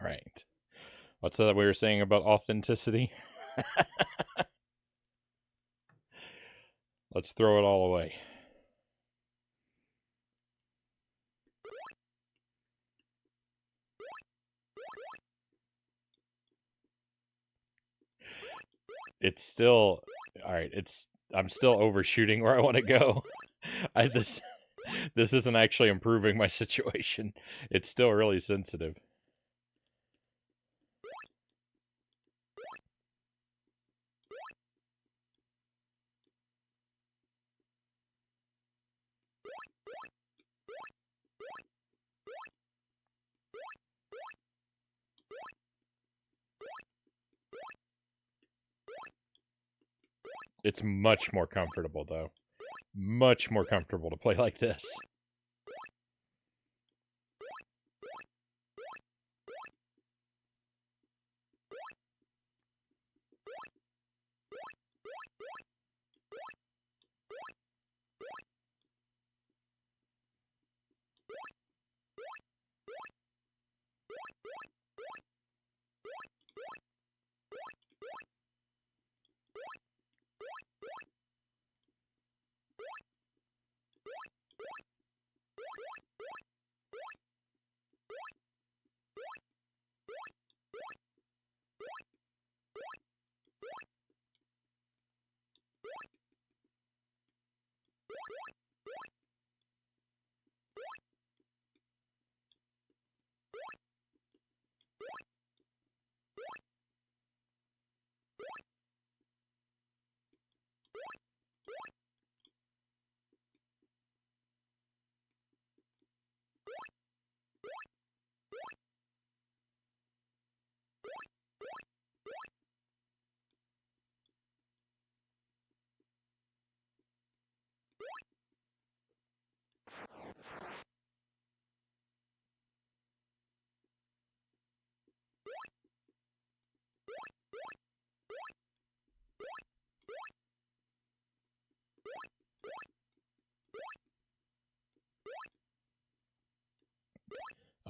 Right. What's that we were saying about authenticity? Let's throw it all away. It's still all right. I'm still overshooting where I want to go. I this isn't actually improving my situation. It's still really sensitive. It's much more comfortable though. Much more comfortable to play like this.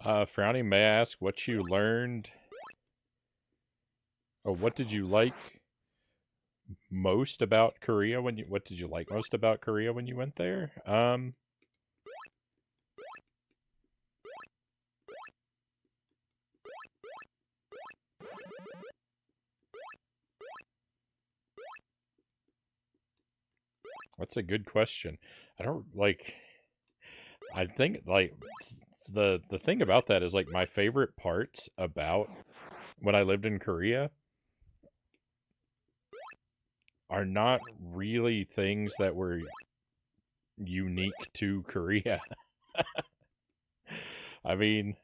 Frownie, may I ask what you learned? Or what did you like most about Korea when you? What did you like most about Korea when you went there? That's a good question. I don't like. I think like the thing about that is like my favorite parts about when I lived in Korea are not really things that were unique to Korea. I mean,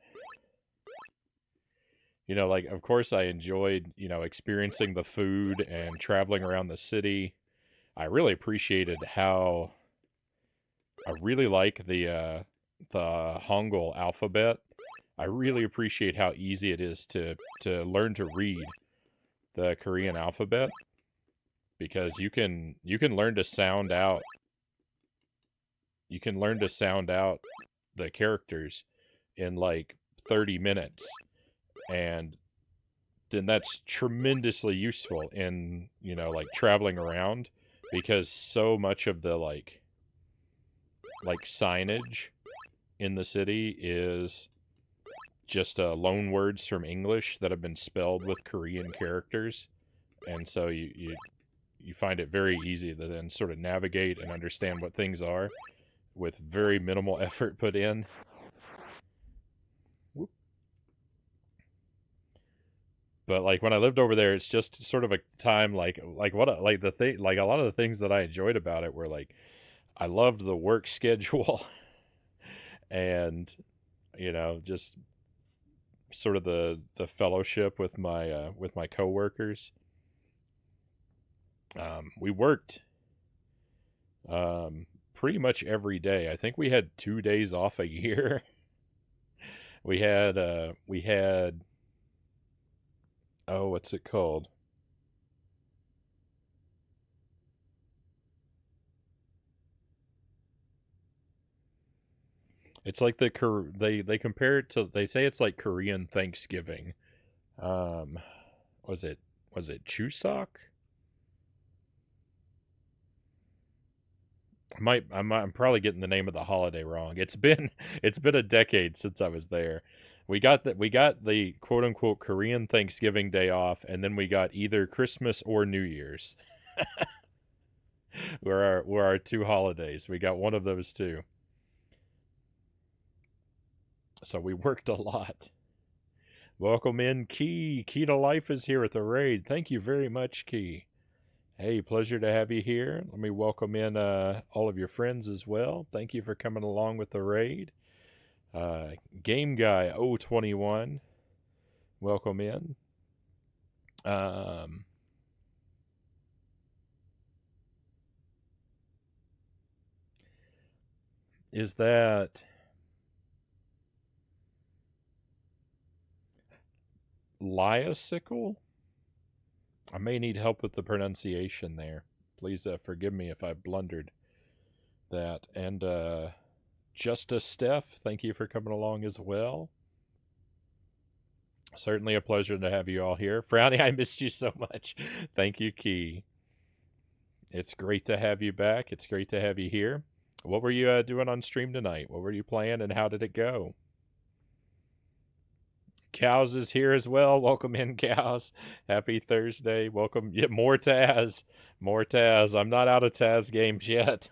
like of course I enjoyed, experiencing the food and traveling around the city. I really appreciated how I really like the Hangul alphabet. I really appreciate how easy it is to learn to read the Korean alphabet because you can learn to sound out the characters in like 30 minutes, and then that's tremendously useful in, like traveling around, because so much of the like signage in the city is just loan words from English that have been spelled with Korean characters, and so you find it very easy to then sort of navigate and understand what things are with very minimal effort put in. Whoop. But like when I lived over there, it's just sort of a time like what like the thing like a lot of the things that I enjoyed about it were like I loved the work schedule and just sort of the fellowship with my coworkers. We worked pretty much every day. I think we had 2 days off a year. We had oh, what's it called? It's like they compare it to, they say it's like Korean Thanksgiving. Um, was it Chuseok? I'm probably getting the name of the holiday wrong. It's been a decade since I was there. We got the quote unquote Korean Thanksgiving day off, and then we got either Christmas or New Year's. Were our two holidays. We got one of those two. So we worked a lot. Welcome in, Key. Key to Life is here at the raid. Thank you very much, Key. Hey, pleasure to have you here. Let me welcome in all of your friends as well. Thank you for coming along with the raid. Game Guy 021, welcome in. Is that Liasicle? I may need help with the pronunciation there. Please forgive me if I blundered that. And Justice Steph, thank you for coming along as well. Certainly a pleasure to have you all here. Frownie, I missed you so much. Thank you, Key. It's great to have you back. It's great to have you here. What were you doing on stream tonight? What were you playing and how did it go? Cows is here as well. Welcome in, Cows. Happy Thursday. Welcome. Yeah, more Taz. More Taz. I'm not out of Taz games yet.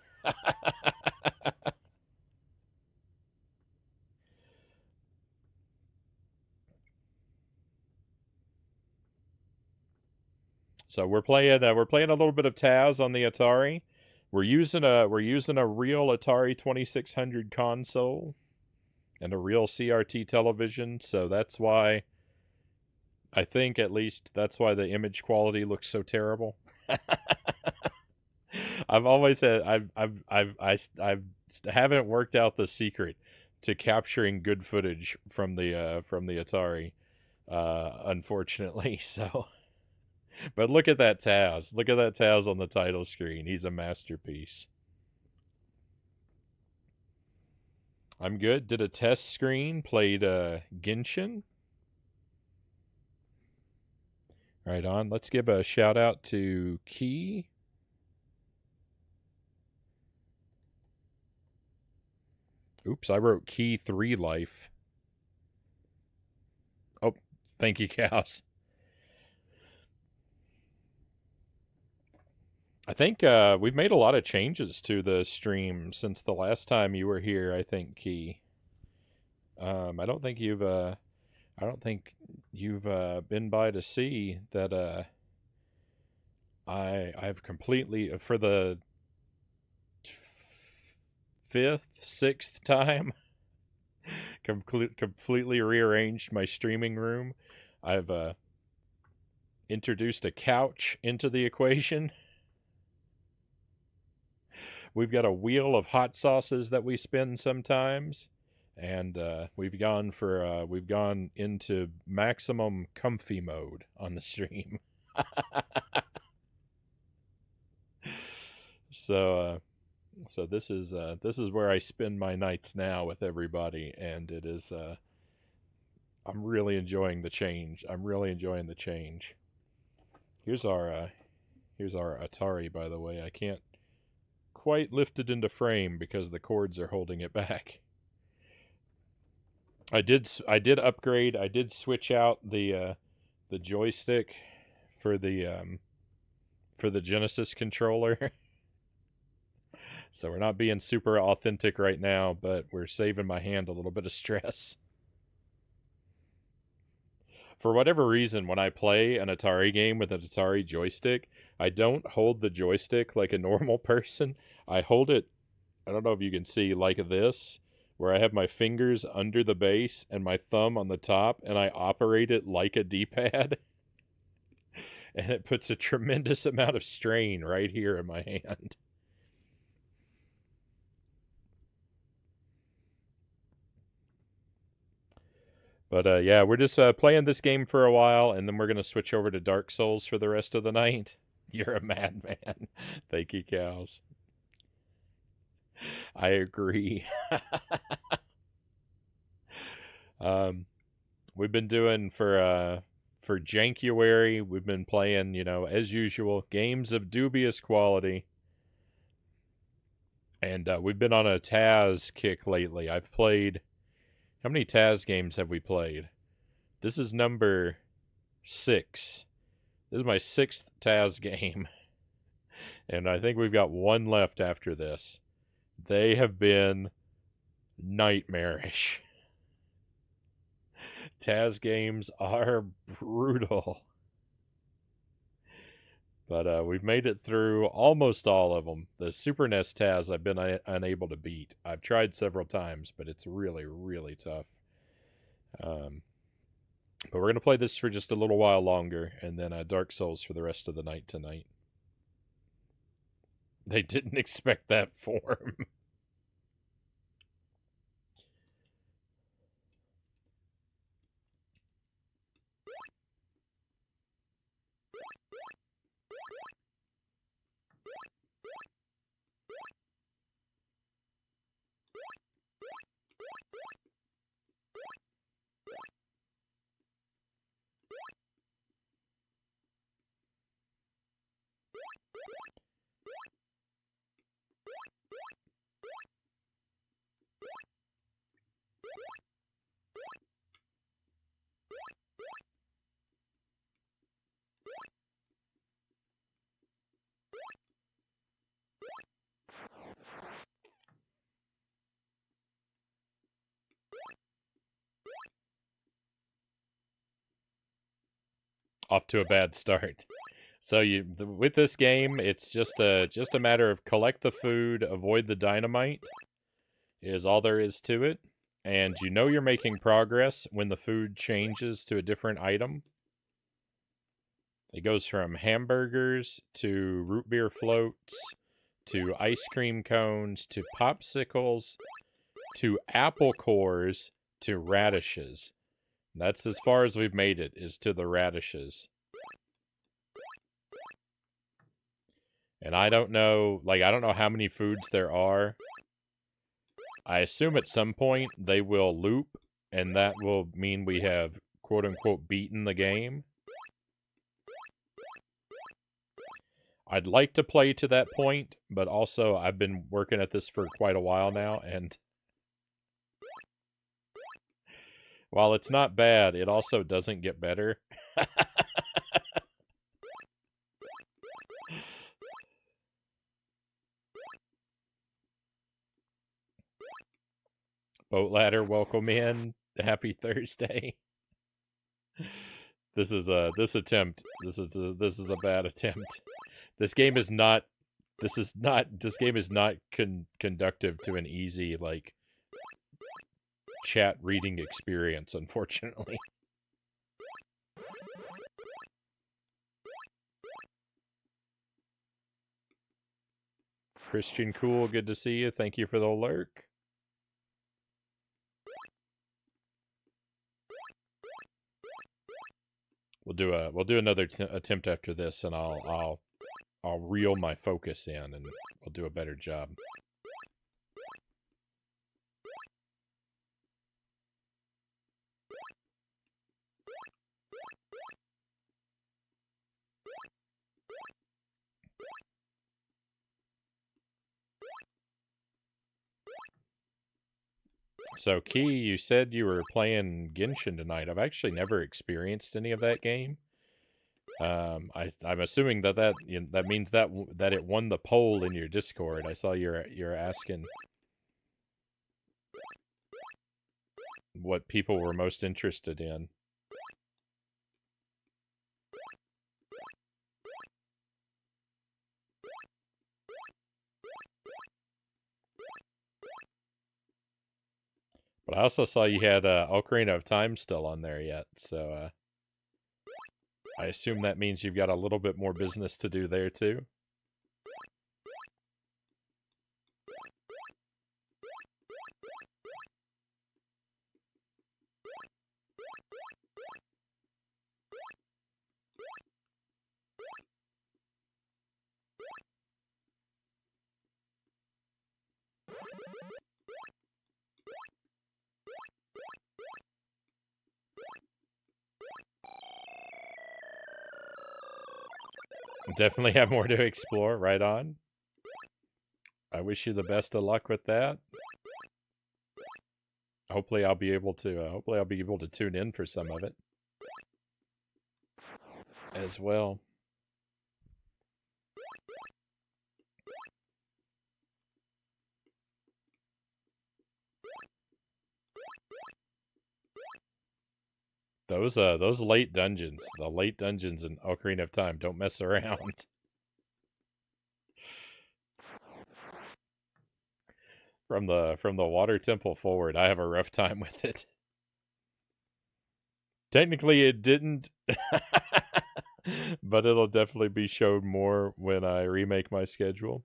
So we're playing a little bit of Taz on the Atari. We're using a real Atari 2600 console and a real CRT television, so that's why I think at least that's why the image quality looks so terrible. I've always had I haven't worked out the secret to capturing good footage from the Atari, unfortunately. So, but look at that Taz. Look at that Taz on the title screen. He's a masterpiece. I'm good. Did a test screen. Played Genshin. Right on. Let's give a shout out to Key. Oops, I wrote Key 3 Life. Oh, thank you, Cows. I think we've made a lot of changes to the stream since the last time you were here. I think Key. I don't think you've been by to see that. I've completely for the fifth, sixth time completely rearranged my streaming room. I've introduced a couch into the equation. We've got a wheel of hot sauces that we spin sometimes, and we've gone into maximum comfy mode on the stream. So this is where I spend my nights now with everybody, and it is I'm really enjoying the change. Here's our Atari, by the way. I can't quite lift it into frame because the cords are holding it back. I did upgrade. I did switch out the joystick for the Genesis controller. So we're not being super authentic right now, but we're saving my hand a little bit of stress. For whatever reason, when I play an Atari game with an Atari joystick, I don't hold the joystick like a normal person. I hold it, I don't know if you can see, like this, where I have my fingers under the base and my thumb on the top, and I operate it like a D-pad. And it puts a tremendous amount of strain right here in my hand. But yeah, we're just playing this game for a while, and then we're going to switch over to Dark Souls for the rest of the night. You're a madman. Thank you, Cows. I agree. Um, we've been doing for Jankuary, we've been playing, as usual, games of dubious quality. And we've been on a Taz kick lately. I've played. How many Taz games have we played? This is number 6. This is my 6th Taz game. And I think we've got one left after this. They have been nightmarish. Taz games are brutal. But we've made it through almost all of them. The Super NES Taz I've been unable to beat. I've tried several times, but it's really, really tough. But we're going to play this for just a little while longer, and then Dark Souls for the rest of the night tonight. They didn't expect that form. Off to a bad start. So with this game, it's just a matter of collect the food, avoid the dynamite, is all there is to it. And you're making progress when the food changes to a different item. It goes from hamburgers to root beer floats to ice cream cones to popsicles to apple cores to radishes. That's as far as we've made it, is to the radishes. And I don't know how many foods there are. I assume at some point they will loop, and that will mean we have quote-unquote beaten the game. I'd like to play to that point, but also I've been working at this for quite a while now, and while it's not bad, it also doesn't get better. Boat ladder, welcome in. Happy Thursday. This is a bad attempt. This game is not conductive to an easy chat reading experience, unfortunately. Christian Cool, good to see you. Thank you for the lurk. We'll do another attempt after this, and I'll reel my focus in, and we'll do a better job. So, Key, you said you were playing Genshin tonight. I've actually never experienced any of that game. I'm assuming that means that it won the poll in your Discord. I saw you're asking what people were most interested in. But I also saw you had Ocarina of Time still on there yet, so I assume that means you've got a little bit more business to do there too. Definitely have more to explore. Right on. I wish you the best of luck with that. Hopefully I'll be able to tune in for some of it as well. Those late dungeons, the late dungeons in Ocarina of Time, don't mess around. From the water temple forward, I have a rough time with it. Technically it didn't, but it'll definitely be showed more when I remake my schedule.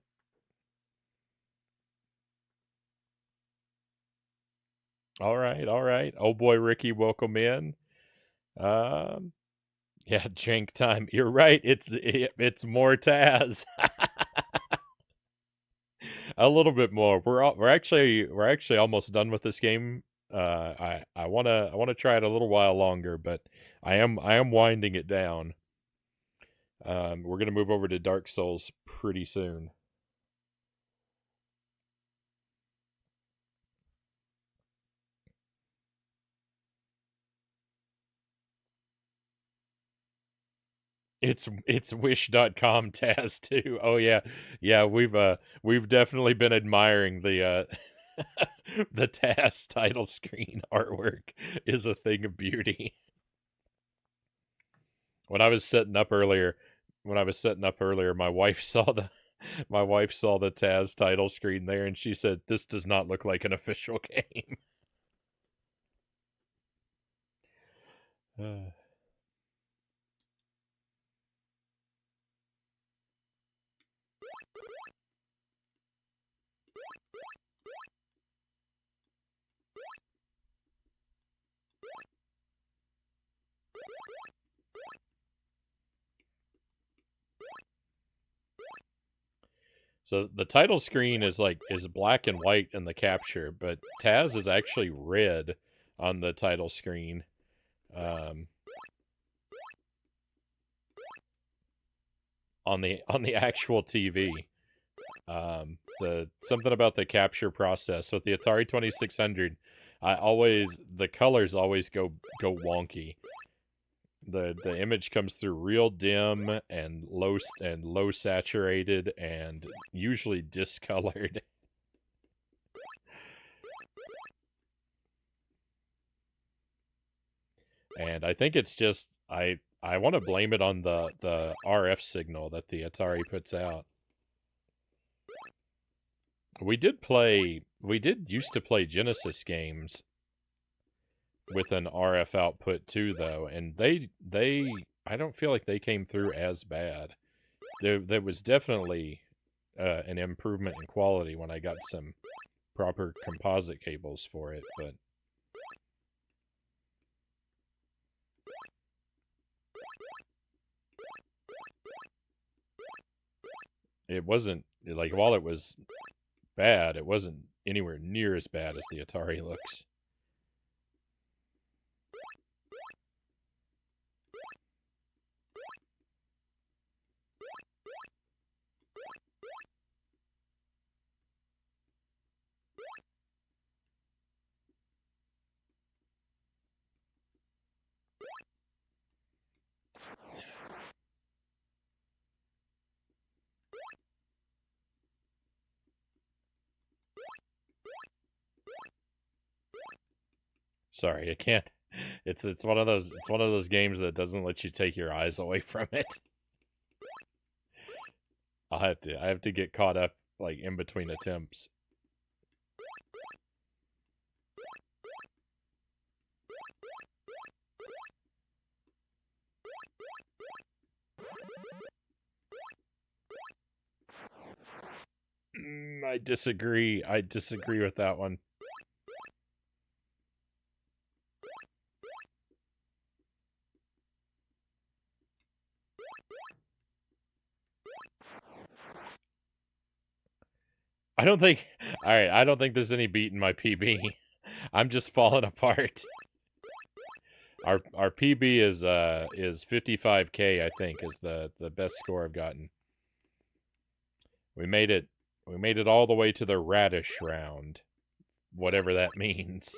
All right, all right. Oh boy, Ricky, welcome in. Um, yeah, jank time. You're right. It's more Taz. A little bit more. We're actually almost done with this game. I wanna try it a little while longer, but I am winding it down. We're gonna move over to Dark Souls pretty soon. It's wish.com Taz too. Oh yeah. Yeah, we've definitely been admiring the Taz title screen artwork is a thing of beauty. When I was setting up earlier, my wife saw the Taz title screen there and she said this does not look like an official game. So the title screen is black and white in the capture, but Taz is actually red on the title screen. On the actual TV. The something about the capture process with the Atari 2600, the colors always go wonky. The image comes through real dim and low saturated and usually discolored. And I think it's just I want to blame it on the RF signal that the Atari puts out. We did used to play Genesis games with an RF output too, though, and they I don't feel like they came through as bad. There was definitely an improvement in quality when I got some proper composite cables for it, but it wasn't like, while it was bad, it wasn't anywhere near as bad as the Atari looks. Sorry, I can't. It's one of those games that doesn't let you take your eyes away from it. I have to get caught up like in between attempts. I disagree. I disagree with that one. I don't think. All right, I don't think there's any beating my PB. I'm just falling apart. Our PB is 55K, I think, is the best score I've gotten. We made it all the way to the radish round, whatever that means.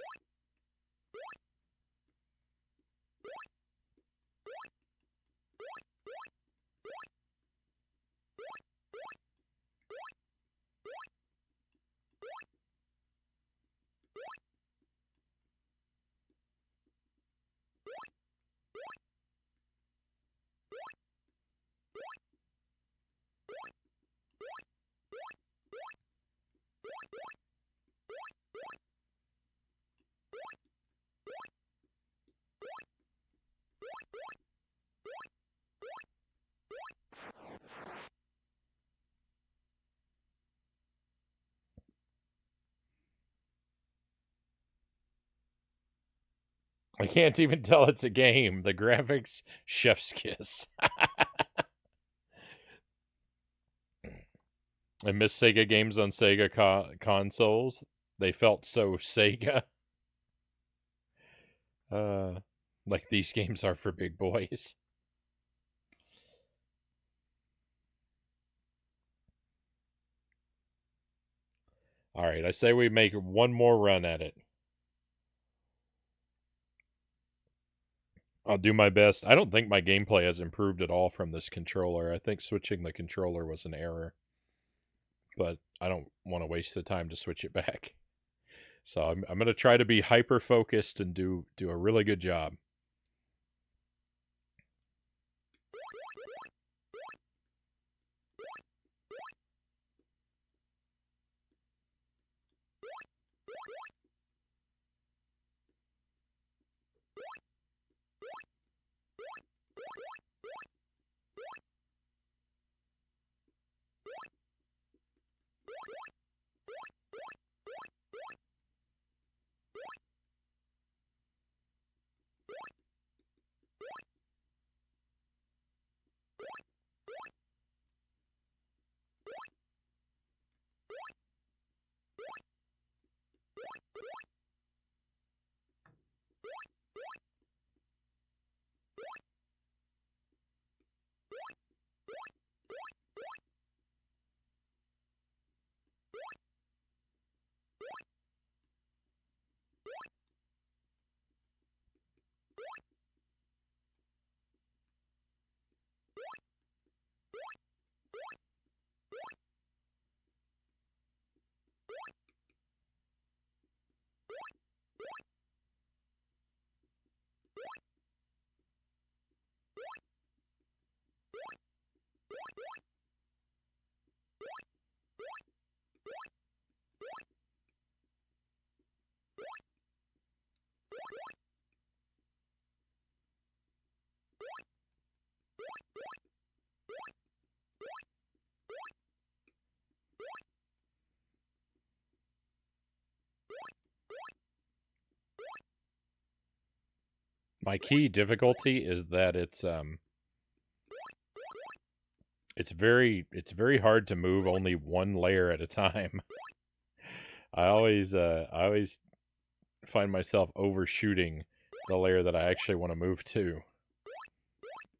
I can't even tell it's a game. The graphics, chef's kiss. I miss Sega games on Sega consoles. They felt so Sega. Like these games are for big boys. All right, I say we make one more run at it. I'll do my best. I don't think my gameplay has improved at all from this controller. I think switching the controller was an error. But I don't want to waste the time to switch it back. So I'm going to try to be hyper focused and do a really good job. My key difficulty is that it's very hard to move only one layer at a time. I always find myself overshooting the layer that I actually want to move to.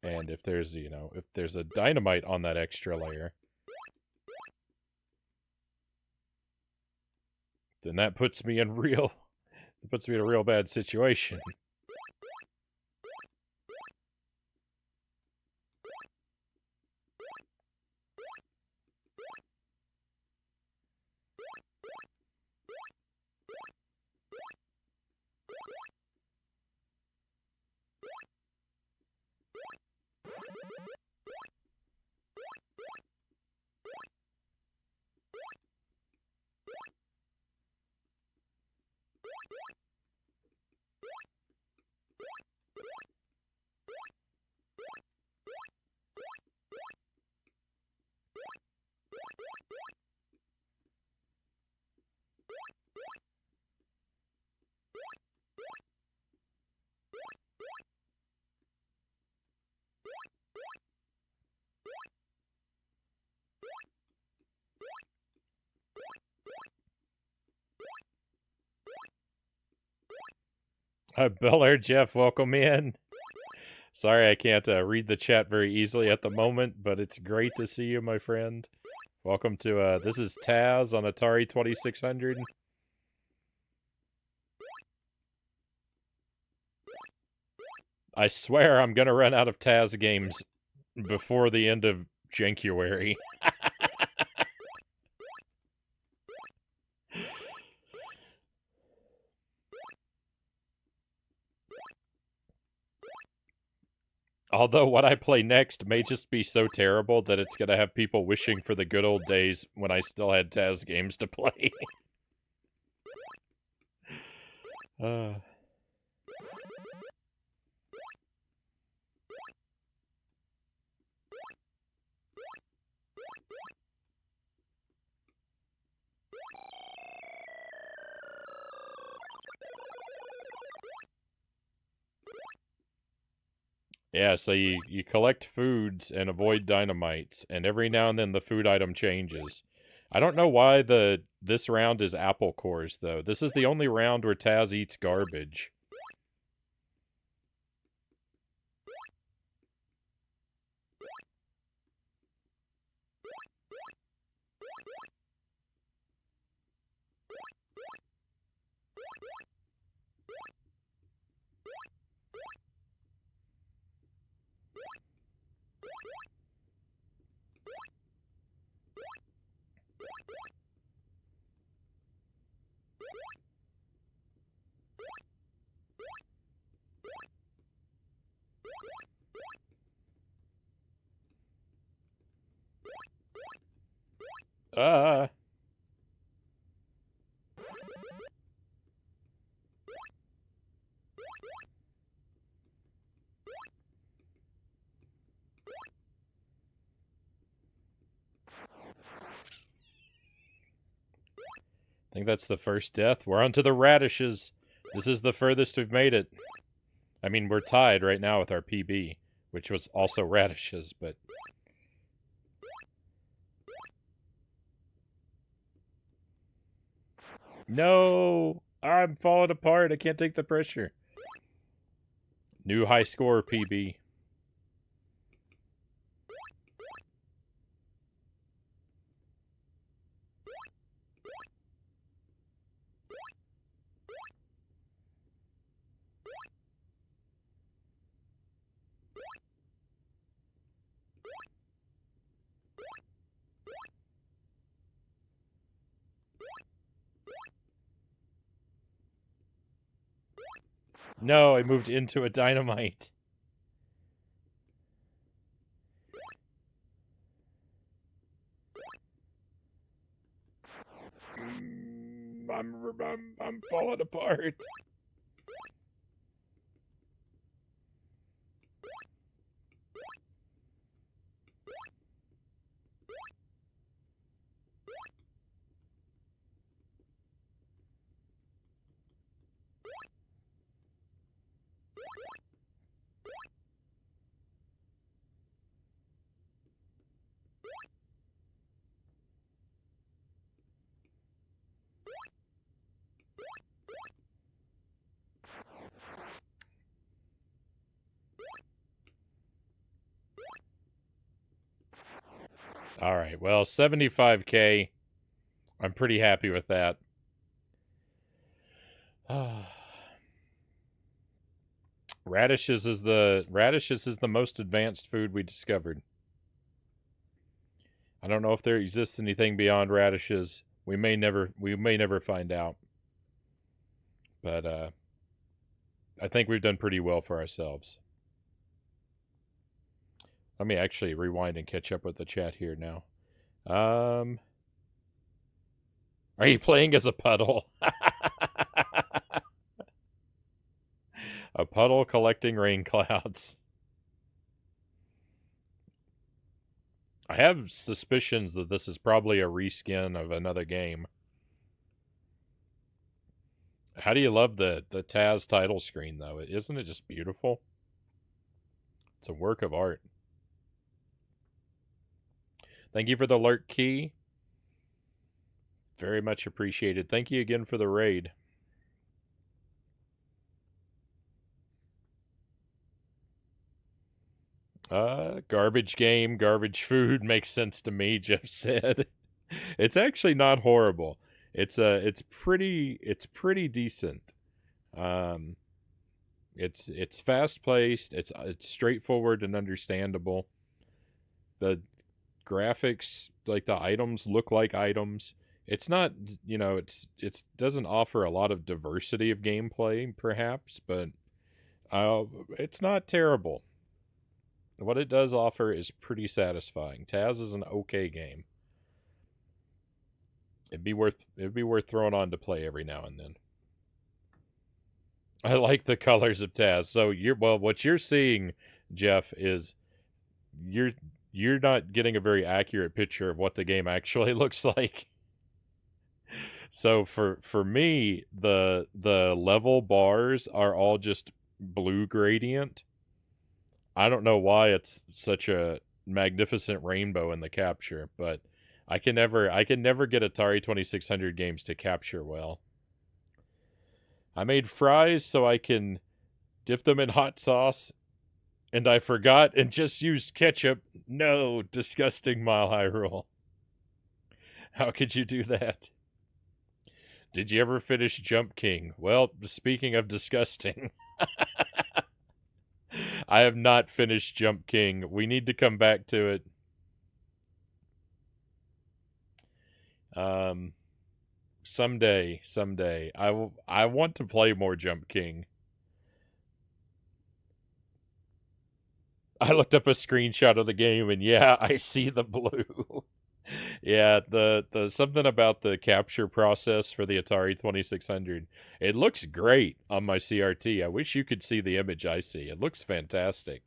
And if there's, if there's a dynamite on that extra layer, then that puts me in a real bad situation. Bel Jeff, welcome in. Sorry I can't read the chat very easily at the moment, but it's great to see you, my friend. Welcome to, this is Taz on Atari 2600. I swear I'm gonna run out of Taz games before the end of January. Although what I play next may just be so terrible that it's gonna have people wishing for the good old days when I still had Taz games to play. Yeah, so you collect foods and avoid dynamites, and every now and then the food item changes. I don't know why this round is apple cores, though. This is the only round where Taz eats garbage. I think that's the first death. We're on to the radishes. This is the furthest we've made it. I mean, we're tied right now with our PB, which was also radishes, but... No! I'm falling apart. I can't take the pressure. New high score, PB. No, I moved into a dynamite. I'm falling apart. All right, well, 75K. I'm pretty happy with that. Radishes is the most advanced food we discovered. I don't know if there exists anything beyond radishes. We may never find out. But I think we've done pretty well for ourselves. Let me actually rewind and catch up with the chat here now. Are you playing as a puddle? A puddle collecting rain clouds. I have suspicions that this is probably a reskin of another game. How do you love the Taz title screen, though? Isn't it just beautiful? It's a work of art. Thank you for the lurk key. Very much appreciated. Thank you again for the raid. Garbage game, garbage food makes sense to me, Jeff said. It's actually not horrible. It's pretty decent. Um, it's fast paced. It's straightforward and understandable. The graphics, like the items, look like items. It's not, it's doesn't offer a lot of diversity of gameplay, perhaps, but it's not terrible. What it does offer is pretty satisfying. Taz is an okay game. It'd be worth throwing on to play every now and then. I like the colors of Taz. So what you're seeing, Jeff, is you're you're not getting a very accurate picture of what the game actually looks like. So for me, the level bars are all just blue gradient. I don't know why it's such a magnificent rainbow in the capture, but I can never get Atari 2600 games to capture well. I made fries so I can dip them in hot sauce, and I forgot and just used ketchup. No, disgusting Mile High Rule. How could you do that? Did you ever finish Jump King? Well, speaking of disgusting, I have not finished Jump King. We need to come back to it. Um, someday. I want to play more Jump King. I looked up a screenshot of the game and yeah, I see the blue. Yeah, the something about the capture process for the Atari 2600. It looks great on my CRT. I wish you could see the image I see. It looks fantastic.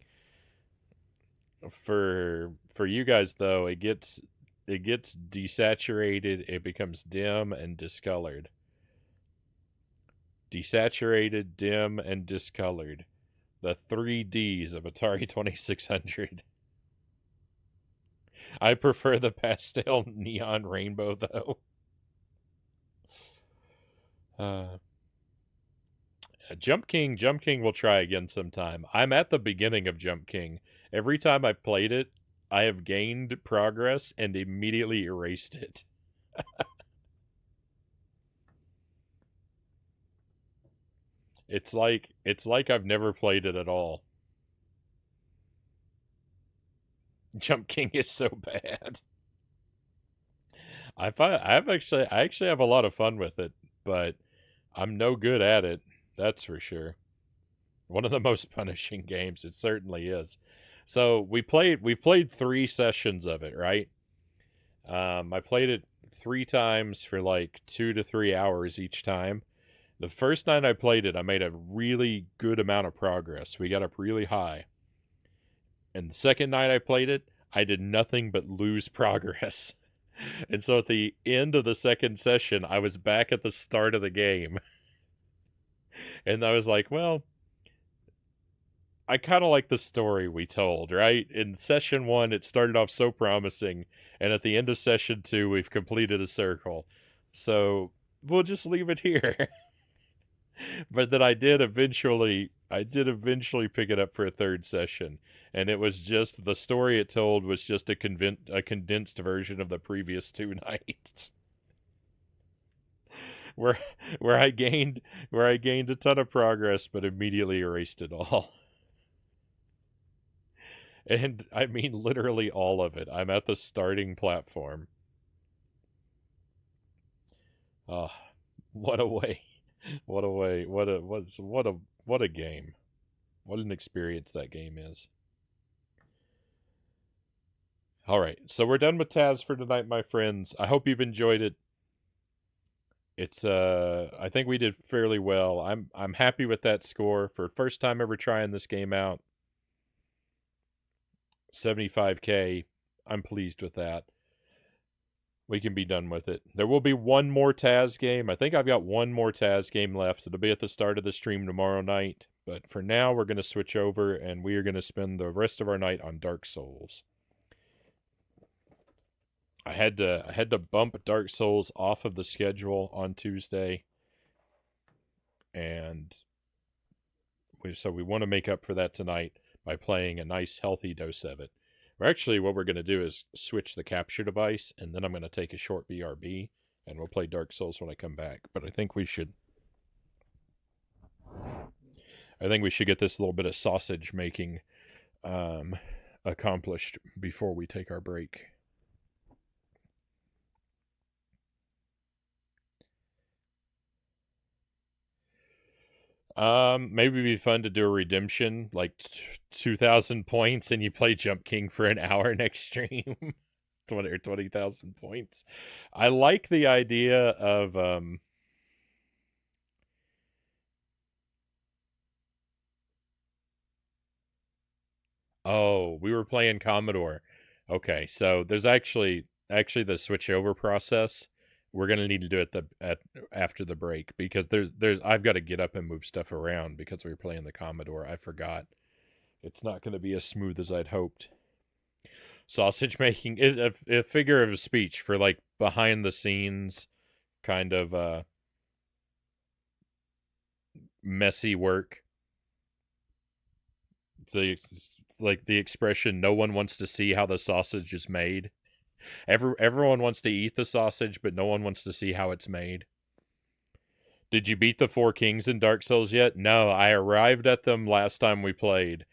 For you guys though, it gets desaturated, it becomes dim and discolored. Desaturated, dim, and discolored. The 3Ds of Atari 2600. I prefer the pastel neon rainbow though. Uh, Jump King will try again sometime. I'm at the beginning of Jump King. Every time I've played it, I have gained progress and immediately erased it. It's like I've never played it at all. Jump King is so bad. I actually have a lot of fun with it, but I'm no good at it. That's for sure. One of the most punishing games, it certainly is. So we played 3 sessions of it, right? I played it 3 times for like 2 to 3 hours each time. The first night I played it, I made a really good amount of progress. We got up really high. And the second night I played it, I did nothing but lose progress. And so at the end of the second session, I was back at the start of the game. And I was like, well, I kind of like the story we told, right? In session 1, it started off so promising. And at the end of session 2, we've completed a circle. So we'll just leave it here. But then I did eventually pick it up for a third session, and it was just the story it told was just a condensed version of the previous 2 nights, where where I gained where I gained a ton of progress, but immediately erased it all. And I mean literally all of it. I'm at the starting platform. Oh, what a way! What a way! What a game! What an experience that game is. All right, so we're done with Taz for tonight, my friends. I hope you've enjoyed it. I think we did fairly well. I'm happy with that score for first time ever trying this game out. 75K. I'm pleased with that. We can be done with it. There will be one more Taz game. I think I've got one more Taz game left. It'll be at the start of the stream tomorrow night. But for now, we're going to switch over and we are going to spend the rest of our night on Dark Souls. I had to bump Dark Souls off of the schedule on Tuesday, and so we want to make up for that tonight. by playing a nice healthy dose of it. Or actually, what we're going to do is switch the capture device, and then I'm going to take a short BRB, and we'll play Dark Souls when I come back. But I think we should get this little bit of sausage making accomplished before we take our break. Maybe it'd be fun to do a redemption, like 2,000 points, and you play Jump King for an hour next stream. 20,000 points. I like the idea of oh, we were playing Commodore. Okay, so there's actually the switch over process. We're gonna need to do it after the break, because there's I've got to get up and move stuff around because we were playing the Commodore. I forgot. It's not going to be as smooth as I'd hoped. Sausage making is a figure of speech for like behind the scenes kind of messy work. The like the expression, no one wants to see how the sausage is made. Everyone wants to eat the sausage, but no one wants to see how it's made. Did you beat the 4 kings in Dark Souls yet? No, I arrived at them last time we played.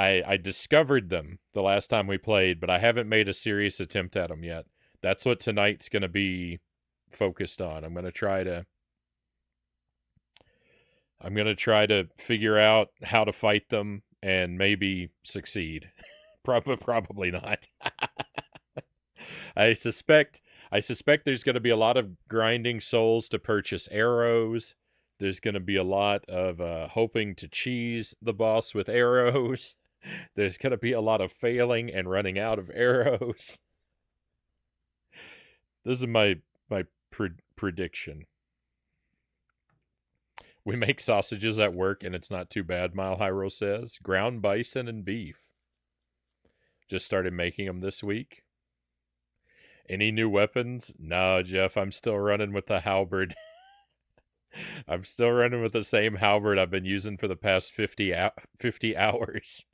I discovered them the last time we played, but I haven't made a serious attempt at them yet. That's what tonight's going to be focused on. I'm going to try to figure out how to fight them and maybe succeed. Probably not. I suspect there's going to be a lot of grinding souls to purchase arrows. There's going to be a lot of hoping to cheese the boss with arrows. There's going to be a lot of failing and running out of arrows. This is my prediction. We make sausages at work and it's not too bad, Mile Hyrule says. Ground bison and beef. Just started making them this week. Any new weapons? No, Jeff, I'm still running with the halberd. I'm still running with the same halberd I've been using for the past 50 hours.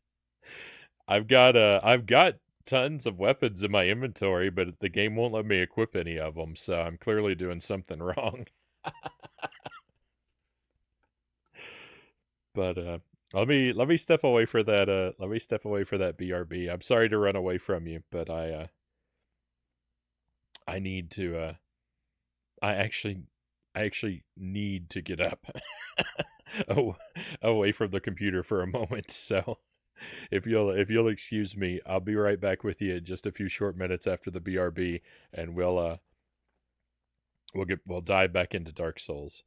I've got tons of weapons in my inventory, but the game won't let me equip any of them, so I'm clearly doing something wrong. But let me step away for that. Let me step away for that BRB. I'm sorry to run away from you, but I need to. I actually need to get up away from the computer for a moment. So if you'll excuse me, I'll be right back with you in just a few short minutes after the BRB, and we'll dive back into Dark Souls.